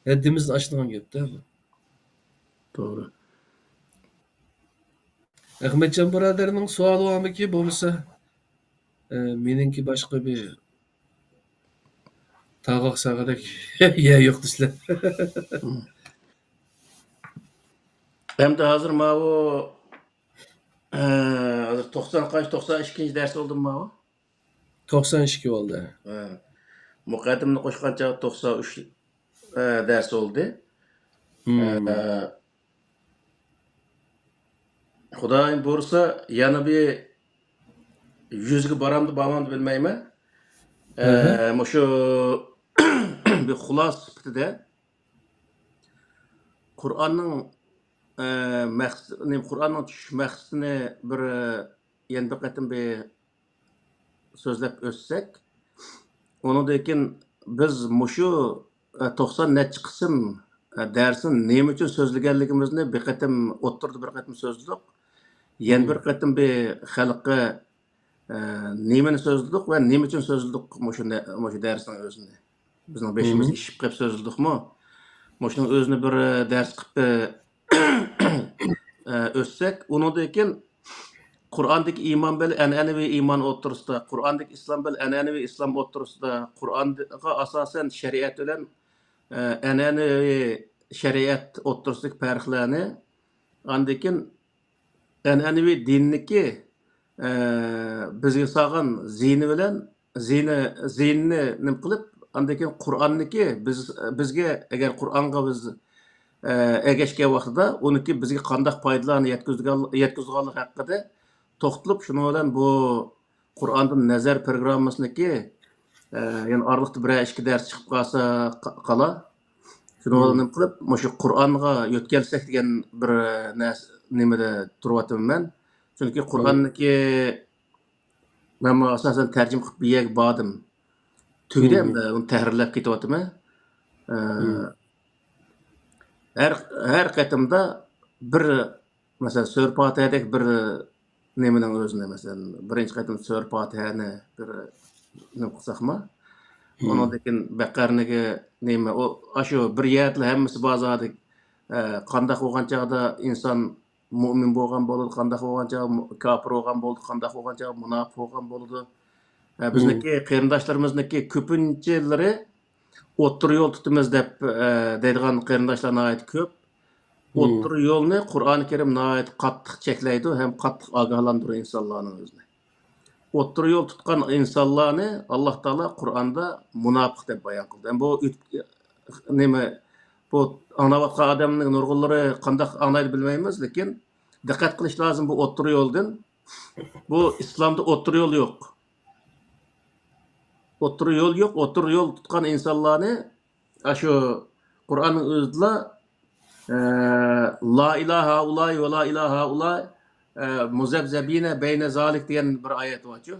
haddimizni oshirgan gapda bu. Doğru. Ahmetjon birodarning savoli bormiki, bo'lmasa meningki boshqa bir tag'oq sag'adak ya yo'q sizlar. Hmm. Hem de hazır ma bu hazır 90 kaç 92. ders oldum ma bu. 92 oldu. Mukaddimni qo'shgancha 93 ders oldu. Hmm. Xudoyim bo'lsa yana bir 100 ga boramdi, bormamdi bilmayman. Shu bir xulos sifatida Qur'onning Qur'onning tushish maqsadini bir yana bir qatim bir so'zlab o'tsak, undan keyin biz mushu 90 necha qism darsni nima uchun so'zlaganligimizni bir qatim o'ttirdi, bir qatim so'zladik. Yana bir qatim bir xalqqa nimani so'zladik va nima uchun so'zladik mushu darsning o'zini. Bizning beshimiz ishib qilib so'zladikmi? Mushuning o'zini bir dars qilib o'tsak, undan keyin Qur'ondagi iymon bilan an'anaviy iymon o'rtasida, Qur'ondagi islom bilan an'anaviy islom o'rtasida, Qur'onga asosan shariat bilan an'anaviy shariat o'rtasidagi farqlarni, andan keyin an'anaviy dinniki bizga solgan ziyni bilan ziynni nima qilib, andan keyin Qur'onniki bizga agar Qur'onga biz ergashgan vaqtida uniki bizga qanday foydalarni yetkazganligi haqida to'xtalib, shuning bilan bu Qur'ondan nazar programmasiniki yani oraliqda bir ikki dars chiqib qolsa qala, shuning bilan nima qilib, shu Qur'onga yo'tkalsak degan bir nimada turyapman. Chunki Qur'onniki men asosan tarjima qilib bir yerga bordim. Tugdi endi uni tahrirlab ketyapman. Her qatimda bir masalan Sura Fatihadek bir nimaning o'zini masalan birinchi qatim Sura Fatihani bir nima qilsaqmi, ondan keyin Baqarniki nima o shu bir yerda hammasi bazodik qanday bo'lgan chog'da inson mo'min bo'lgan bo'ladi, qanday bo'lgan chog'da kofir bo'lgan bo'ladi, qanday bo'lgan chog'da munofiq bo'lgan bo'ladi. Bizniki qarindoshlarimizniki ko'pinchilari o'ttir yo'l tutamiz deb deydigan qarindoshlar nihoyat ko'p. O'ttir yo'lni Qur'oni Karim nihoyat qattiq cheklaydi ham qattiq ogohlantiradi insonlarning o'zini. O'ttir yo'l tutgan insonlarni Alloh taolo Qur'onda munofiq deb bayon qildi. Bu nima bu anlayotgan odamning nurg'unlari qanday anlaydi bilmaymiz, lekin diqqat qilish lozim bu o'ttir yo'ldan. Bu islomda o'ttir yo'l yo'q. O'ttir yo'l yo'q. O'ttir yo'l tutgan insonlarni shu Qur'onning o'zida la ilaha ulay va la ilaha ulay muzabzabina bayna zalik degan bir oyat bor-ku.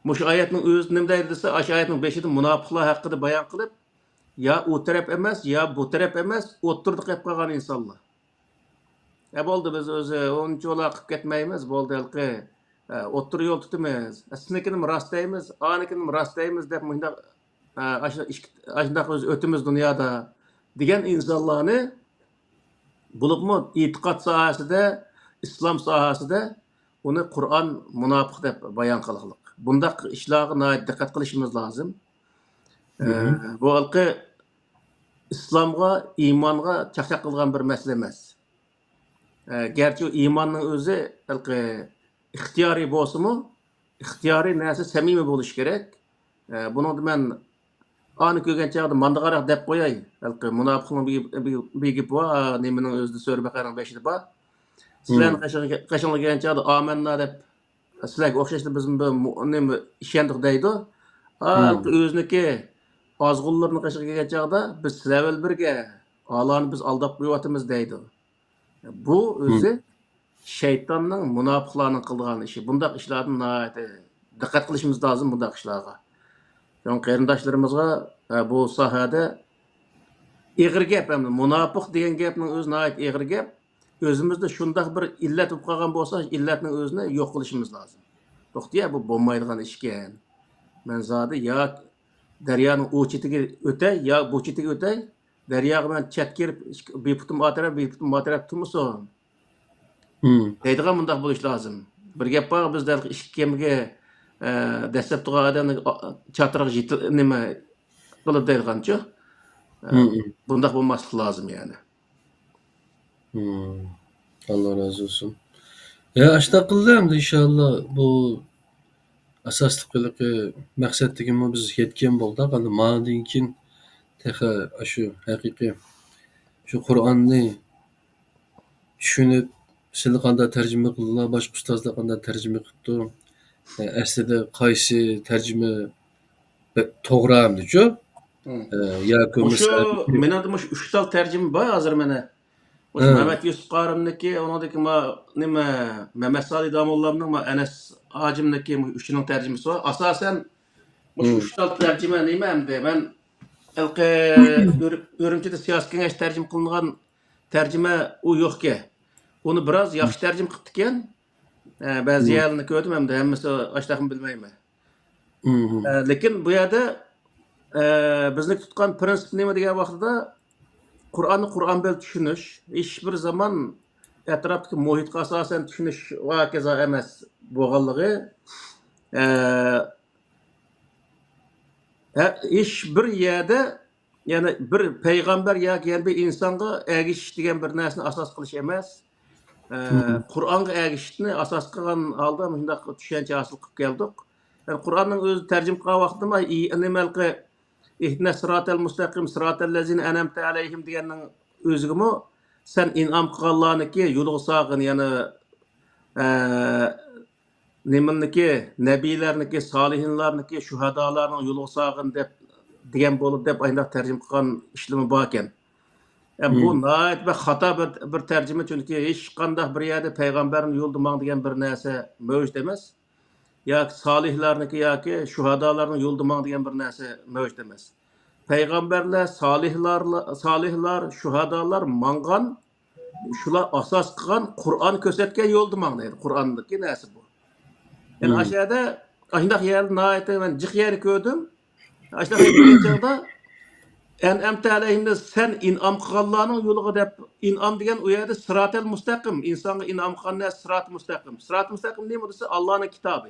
Mush oyatning o'zi nima deydi desa, shu oyatning 5-ida munofiqlar haqida bayon qilib, ya u taraf emas, ya bu taraf emas, o'ttirda qolib qolgan insonlar. Bo'ldi biz o'zi uncholar qilib ketmaymiz, bo'ldi halqi o'ttir yo'l tutamiz. Siznikini rostlaymiz, anikini rostlaymiz deb mundaq ashundoq o'zi o'timiz dunyoda degan insonlarni bo'libmi e'tiqod sohasida, islom sohasida uni Qur'on munofiq deb bayon qilgan. Bundaq ishlarga diqqat qilishimiz lozim. Bu halqi islomga, iymonga chaqchaq qilgan bir masala emas. Gerçi iymonning o'zi halqi ixtiyoriy bo'lsa-mu, ixtiyoriy narsa samimiy bo'lishi kerak. Buni men ani ko'rgan chog'da mandaqaroq deb qo'yay. Halqi munofiqning bir gapi bor, nimaning o'zida Sura Baqaraning 5-ida bor. Sizlarni qashinglagan chog'da amanna deb sizlarga o'xshashli biz nima ishondik deydi. Halqi o'ziniki ozg'unlarni qashinglagan chog'da biz sizlar bilan birga Allohni biz aldab qo'yapmiz deydi. Bu o'zi shaytonning munofiqlarning qilgan ishi. Bundaq ishlardan diqqat qilishimiz lozim bundaq ishlarga. Yani qarindoshlarimizga bu sohada eg'ir gap, hamda munofiq degan gapning o'zi nihoyat eg'ir gap. O'zimizda shundoq bir illat bo'lib qolgan bo'lsa, illatning o'zini yo'q qilishimiz lozim. To'xtaya bu bo'lmaydigan ish ekan. Men zodi yo daryoning u chetiga o'tay, yo bu chetiga o'tay, daryoga men chat kelib beputim atraf turmuson. Deydigan bundaq bo'lish lozim. Bir gap bor, bizda ikki kemiga dastlab turgan odamni chatirib nima qilib deydigancha. Bundaq bo'lmaslik lozim yani. Allah razı olsun. Ya ashta qildim inshaalloh bu asosli qilib maqsadga biz yetgan bo'ldik. Ana mandan keyin shu haqiqiy shu Qur'onni tushunib, sizlar qanday tarjima qildilar, boshqa ustozlar qanday tarjima qildi. Aslida qaysi tarjima to'g'rimdi-ku? Mena 3 tal tarjima bor hozir mana. Mehmet Yusuf Qarimniki, onadaki nima Mehmet Salih Damollamning Anas Hacimniki 3'ning tarjimasi var. Asasen bu 3 tal tarjima nima endi men Ürümçide siyasi kengash tarjima qilingan tarjima u yo'q-ki. Onu biraz yaxshi tarjima qildi ekan. Ba'zi yerlarni ko'rdim hamda hammasi ashtaqim bilmayman. Lekin bu yerda bizni tutgan prinsip nima degan vaqtida Qur'onni Qur'on bilan tushunish, hech bir zaman atrofdagi muhitga asosan tushunish va kaza emas bo'lganligi iş bir yerde yani bir peygamber yoki bir insonga ergishish degan bir narsani asos qilish emas. Qur'onga ergishishni asos qilgan holda shundoq tushuncha hosil qilib keldik. Qur'onning o'zi tarjima qilgan vaqtida nimalqi ihdinas siratal mustaqim siratal lazina an'amta alayhim deganning o'zigimi sen in'om qilganlarniki yo'liga solg'in, ya'ni nimaniki nabiylarniki solihinlarniki shuhadolarning yo'liga solg'in deb degan bo'lib deb ayndaq tarjima qilgan ishlimi bor ekan. Bu nəhayət və xata bir tərcümə, çünki heç qandaq bir yerdə peyğəmbərin yolunda mang degan bir narsa mövcud emas. Yoki salihlarniki yoki shuhadolarning yo'lida mang degan bir narsa mövcud emas. Peyğəmbərlər, salihlar, shuhadolar mangan, shular asos qilgan Qur'on ko'rsatgan yo'lda mang deydi. Qur'ondagi narsa bu. Yani aşağıda aşındaq yerdə nəhayət mən jiq yeri ko'rdim. Aşındaq yerdə chaqda En'amte aleyhimde sen in'am kılganlarının yoluga dep in'am degen o yerde sıratel mustaqim. İnsanga in'am kılgan ne sırat mustaqim. Sırat mustaqim ne modası? Allah'ın kitabı.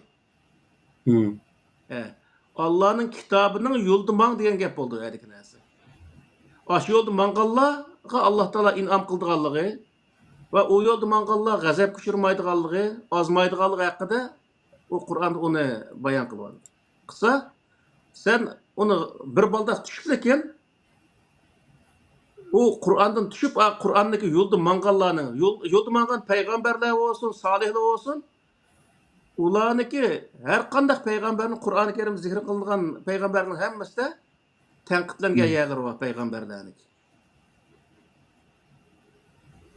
Allah'ın kitabının yolda mang degen gap oldu erdik nasi. Aş yolda mangallarga Allah Taala in'am kıldıganlığı ve o yolda mangallar gazap kuşurmaydıganlığı, azmaydıganlığı hakkında o Kur'an onu bayan kılgan. Kısa sen onu bir balda düşüpleken o Kur'an'dan düşüp Kur'an'daki yolda mangallarının yolda mangan peygamberler olsun, salihler olsun. Ularniki her kandak peygamberin Kur'an-ı Kerim zikir kılıngan peygamberin hemmesi de tenkitlengen yerler var peygamberleriniki.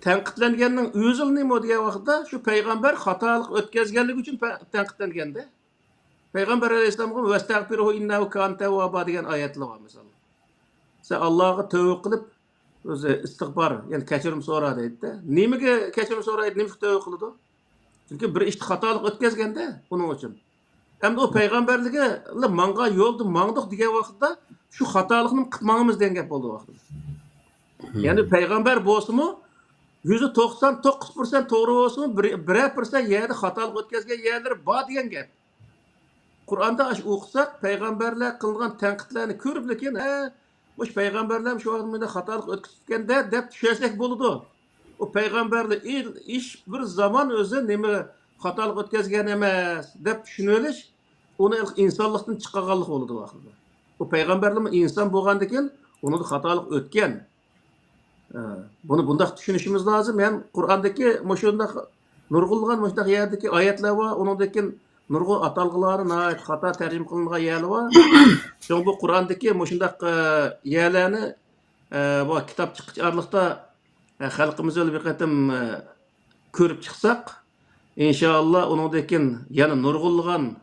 Tenkitlengenin özül neymi o diye vakitte şu peygamber hatalık ötkezgenlik için tenkitlengendi. Peygamber Aleyhisselam'ın "Vestagfiruhu innehu kâne tevvâbâ" degan ayetler var mesela. Sen Allah'a tövbe kılıp o'zi istig'for, ya'ni kechirim so'ra deydi. Nimaga kechirim so'raydi, nima tövbe qiladi? Chunki bir ishni xatolik o'tkazganda uning uchun. Hamda o payg'ambarligi manga yo'lda mangdiq degan vaqtda shu xatolikni qilmamiz degan gap bo'ldi vaqtida. Ya'ni payg'ambar bo'lsa-mu %99% to'g'ri bo'lsa-mu, 1% yerda xatolik o'tkazgan yerlari bor degan gap. Qur'onda o'qisak, payg'ambarlar qilgan tanqidlarni ko'rib lekin bu peygamberler şu adımda hatalık ötküzgende dep düşersek buludu. O peygamberle iş bir zaman özü neme hatalık ötküzgen emez dep düşünüyorlar. Onu insanlıktan çıkarganlık oldu vakıda. O peygamberle insan boğandıkken onu da hatalık ötken. Bunu bundaq düşünüşümüz lazım. Yani Kur'an'daki moşundaq nurgulgan moşundaq yerdeki ayetler var. Onundaki nurgul atalgıları nait hata tercim kılıngan yerler var. Çünkü bu Kur'an'daki moşundaq yerlerini bu kitap çıkışarlıkta halkımız öyle bir katım körüp çıksak inşallah onundaki yani nurgulgan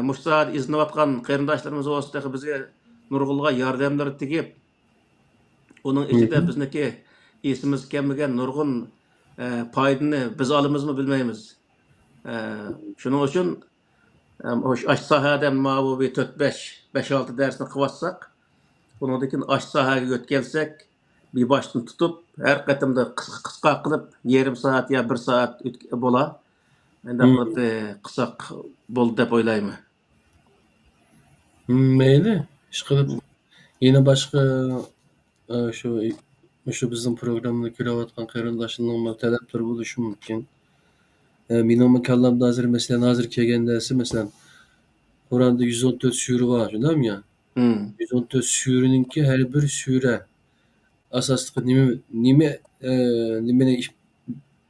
müşahede izni atkan kıyırdaşlarımız olsa bize nurgulga yardımları tigip onun içinde bizniki isimiz kemmigen nurgun paydını biz alımız mı bilmeyimiz. Şunun için aş sahada mabubi 4-5-6 dersini kıvatsak onundaki aş sahaya götkelsek bir baştan tutup her katımda kısa kılıp yarım saat ya 1 saat bola. Ben de kısa bol dep oylayım. Meyli. Işkılıp yine başka şu bizim programda kilovatkan kıyırdaşının talepleri buluşu mümkün. Minimum kallamda hazır mesela hazır kelgendesi mesela Kur'an'da 114 sure var değil mi ya? 114 sureninki her bir sure asaslıkı nime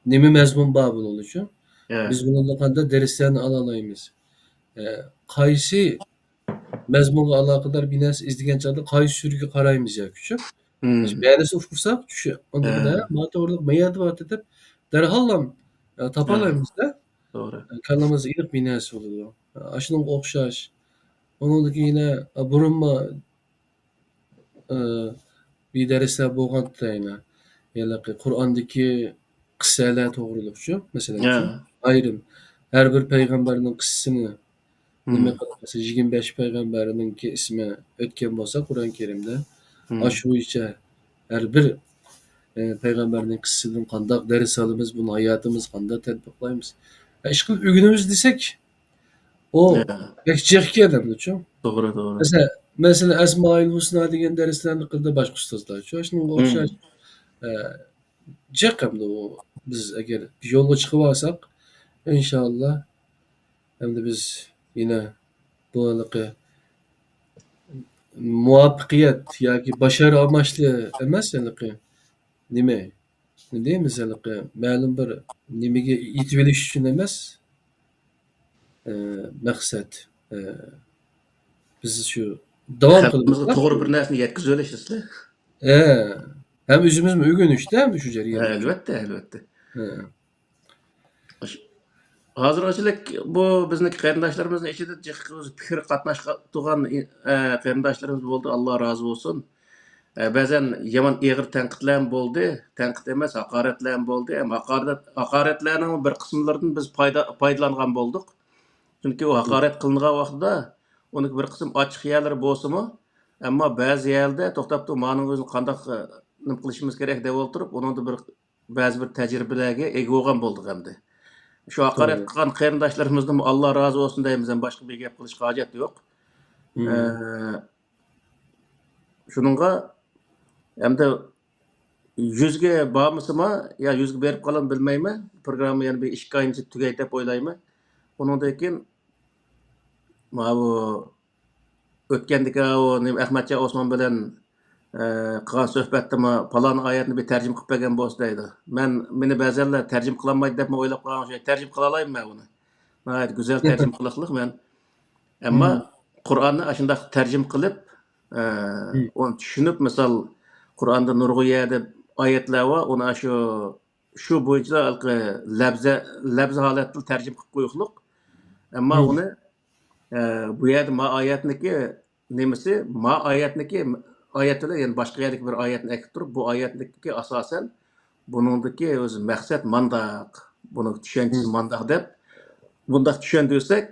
mezmun babıl oluşu. Biz bununla kanda derslerini alalayımız. Kaysi mezmunla alakadar bir nas izdigen çağda kaysi sürüge karayımız ya küçük. Beğenisi ufursak düşü. Onda da mata orada meyadı var dedip derhallam tapalayımız da Doğru. kallamız ilk bir nas oluyor. Aşının okşaş. Onundaki yine burunma bir dersler boğantı yine. Yani Kur'an'daki kıssalar doğrulukçu. Mesela ayrım. Her bir peygamberinin kıssasını nime kalması 25 peygamberinin ki ismi ötken olsa Kur'an-ı Kerim'de aşu içe her bir peygamberinin kıssasının kandak ders alımız bunu hayatımız kandak tatbiklayımız. Işkıl ügünümüz desek o pek çekki adamdı çok. Doğru. Mesela Mesela Esmaül Husna degan darslarni qildi boshqa ustozlar. Shunga o'xshash Hmm. jiq hamda u biz agar bir yo'lga chiqib olsak, inshaalloh hamda biz yine bu anaqa muvaffaqiyat yoki başarı amaçlı emas anaqa nima ne deymiz anaqa ma'lum bir nimaga yetib olish uchun emas, e, maqsad. E, biz shu davom qilib Xalqimizga o'tsak, to'g'ri bir narsani yetkazib olishizlar. e, hem o'zimiz o'rganishda ham shu jarayonda. Albatta, albatta. E, Hozirchilik bu bizniki qarindoshlarimizni ichida jiq o'zi fikr qatnashgan qarindoshlarimiz bo'ldi. Alloh rozi bo'lsin. Ba'zan yomon ig'ir tanqidlar ham bo'ldi. Tanqid emas, haqoratlar ham bo'ldi. Ham haqoratlarning bir qismlaridan biz foydalangan bo'ldik. Chunki u haqorat qilingan vaqtda uning bir qism ochiq yerlari bo'lsa-mu, ammo ba'zi yerda to'xtab turib, "Ma'ning o'zini qandoq nima qilishimiz kerak" deb o'tirib, uningda bir ba'zi bir tajribalarga ega bo'lgan bo'ldik hamda. Shu haqorat to'g'ri. qilgan qarindoshlarimizdan Alloh rozi bo'lsin deymiz, ham boshqa bir gap qilishga hojat yo'q. Hmm. Shuningga hamda yuzga bormasimi yo yuzga berib qolam bilmayman. Programma yana bir 2 oygacha tugaydi deb o'ylayman. Uningdan keyin mana bu o'tgandagi o Ahmadjon Osmon bilan qilgan suhbatda palon oyatni bir tarjima qilib bergan bo'lsa deydi. Meni ba'zanlar tarjima qilolmaydi deb o'ylab qolgan o'sha tarjima qila olayman men uni. Nihoyat go'zal tarjima qiliqliq men. Ammo Hmm. Qur'onni shunday tarjima qilib, Hmm. uni tushunib, misol Qur'onda nurg'uya deb oyatlar bor, uni shu bo'yicha labza holatda tarjima qilib qo'yiqliq. Ammo Hmm. uni bu yerda ma oyatniki nemasi, ma oyatniki oyatida, ya'ni boshqa yerdagi bir oyatni aytib turib, bu oyatniki asosan buningdagi o'zi maqsad mandaq, buni tushunchasi Hmm. mandaq deb bundaq tushundirsak,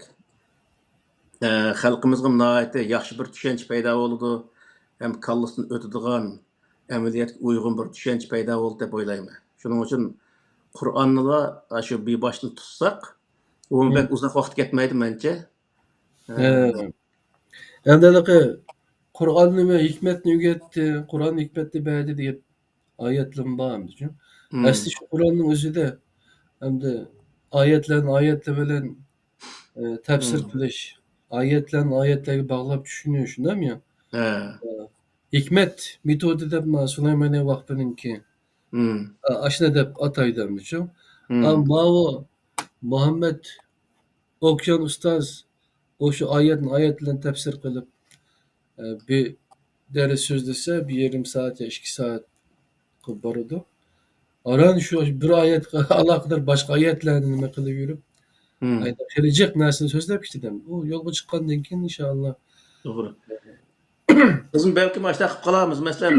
xalqimizga nihoyatda yaxshi bir tushuncha paydo bo'ladi, ham kallasidan o'tadigan amaliyotga uyg'un bir tushuncha paydo bo'ldi deb o'ylayman. Shuning uchun Qur'onni shu beboshdan tutsak, u Hmm. bek uzoq vaqt ketmaydi mencha. Endi anaqa Qur'on nima hikmatni o'rgatdi, Qur'on hikmatni berdi deb oyatlar bormizu. Asli Hmm. shu Qur'onning o'zida hamda oyatlar bilan tafsir Hmm. qilish, oyatlarni oyatlarga bog'lab tushunish, shundaymi? Ha. Hikmat metodi deb Sulaymoniy vaqtininki Hmm. ashuna deb ataydimizu. Hmm. Ammo Muhammad Okyan ustoz o'sha oyat bilan tafsir qilib bir ders so'zlasa bir yarim soat yo 2 soat qilib boradi. Aran shu bir oyat alohida boshqa oyatlarni nima qilib yurib, Hmm. ayni kelajak narsani so'zlab ketadi. U yo'lga chiqqandan keyin inshaalloh. To'g'ri. Bizim belki maçta qilib qolamiz. Masalan,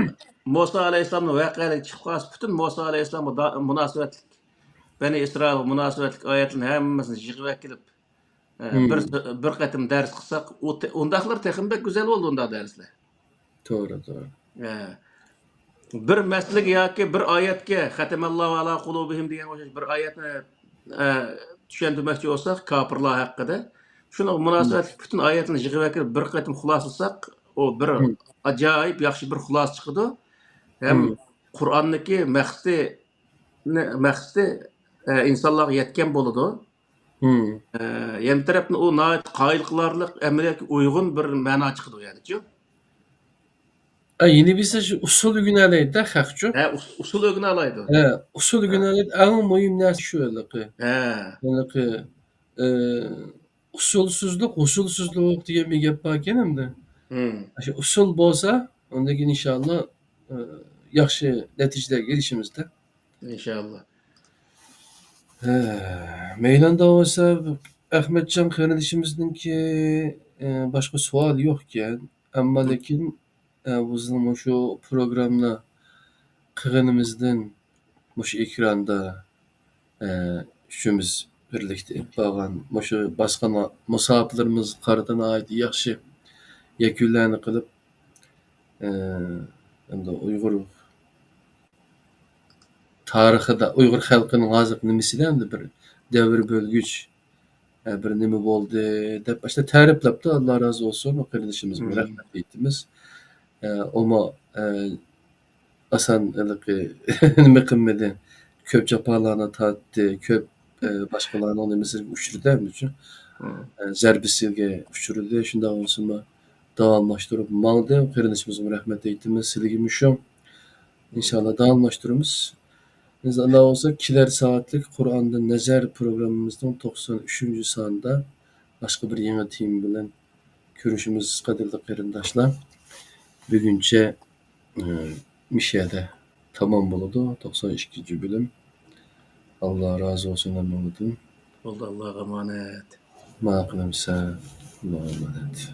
Musa alayhissalomning voqealari chiqib qolsa, butun Musa alayhissalomga munosabatli Bani Isroil munosabatli oyatlarni hammasini yig'ib kelib, bir Hmm, bir qatim dars qilsak, undaqlar texnik go'zal bo'ldi undaq darslar. to'g'ri, to'g'ri. Ha. Bir masalaga yoki bir oyatga xatamallohu ala qulubihim degan o'sha bir oyatni tushuntirmoqchi bo'lsak, kofirlar haqida, shuni Hmm, munosabatli butun oyatni yig'ib kelib bir qatim xuloslasak, u bir hmm, ajoyib yaxshi bir xulosa chiqadi. Hem hmm, Qur'onniki maqsadi insonlarga yetgan bo'ladi. hmm. Yana tarafdan u nihoyat qoyil qilarliq amaliyotga uyg'un bir ma'no chiqadi yani-chi. Yeni bilsa shu usul o'rganaylik-da haqchu. Usul o'rgana oladi. Usul Ha. o'rganaylik. Eng muhim narsa shu anaqa. Ha. Anaqa usulsizlik degan bir gap bor ekan hamda. Hmm. Shu usul bo'lsa, undan keyin inshaalloh e, yaxshi natijalarga erishimizda. İnşallah. Meylanda bo'lsa, Ahmadjon qarindishimizningki boshqa savol yo'q ekan. Ammo lekin bizning shu programma qilganimizdan shu ekranda uchimiz birlikda bo'lgan shu boshqa musofirlarimiz qaridan yaxshi yakunlarni qilib endi Uyg'ur tarixida Uyg'ur xalqining hozir nimasida endi bir davr bo'lgich Bir nime boldy dep işte täriplapdy. Allah razı olsun. O kardeşimiz Hmm. rahmet eytimiz. Oma asan ılıky nime kılmady. Köp japalarına tatdy, köp başgalarına onu mesela uçurdu üçin. Hmm. Zerbisilge uçurdu. Şunda olsunma dawamlaşdyryp maldy. Kardeşimiz rahmet eytimiz. Siligim şu. İnşallah dawamlaşdyrymyz. Biz Allah olsa kiler saatlik Kur'an'da Nezer programımızdan 93. sanda başka bir yeni team bilen görüşümüz kadirli qarindaşlar. Bugünçe Mişe'de tamam boludu 92. bölüm. Allah razı olsun Allah'ım. Oldu Allah'a emanet. Maqlımsa Allah'a emanet.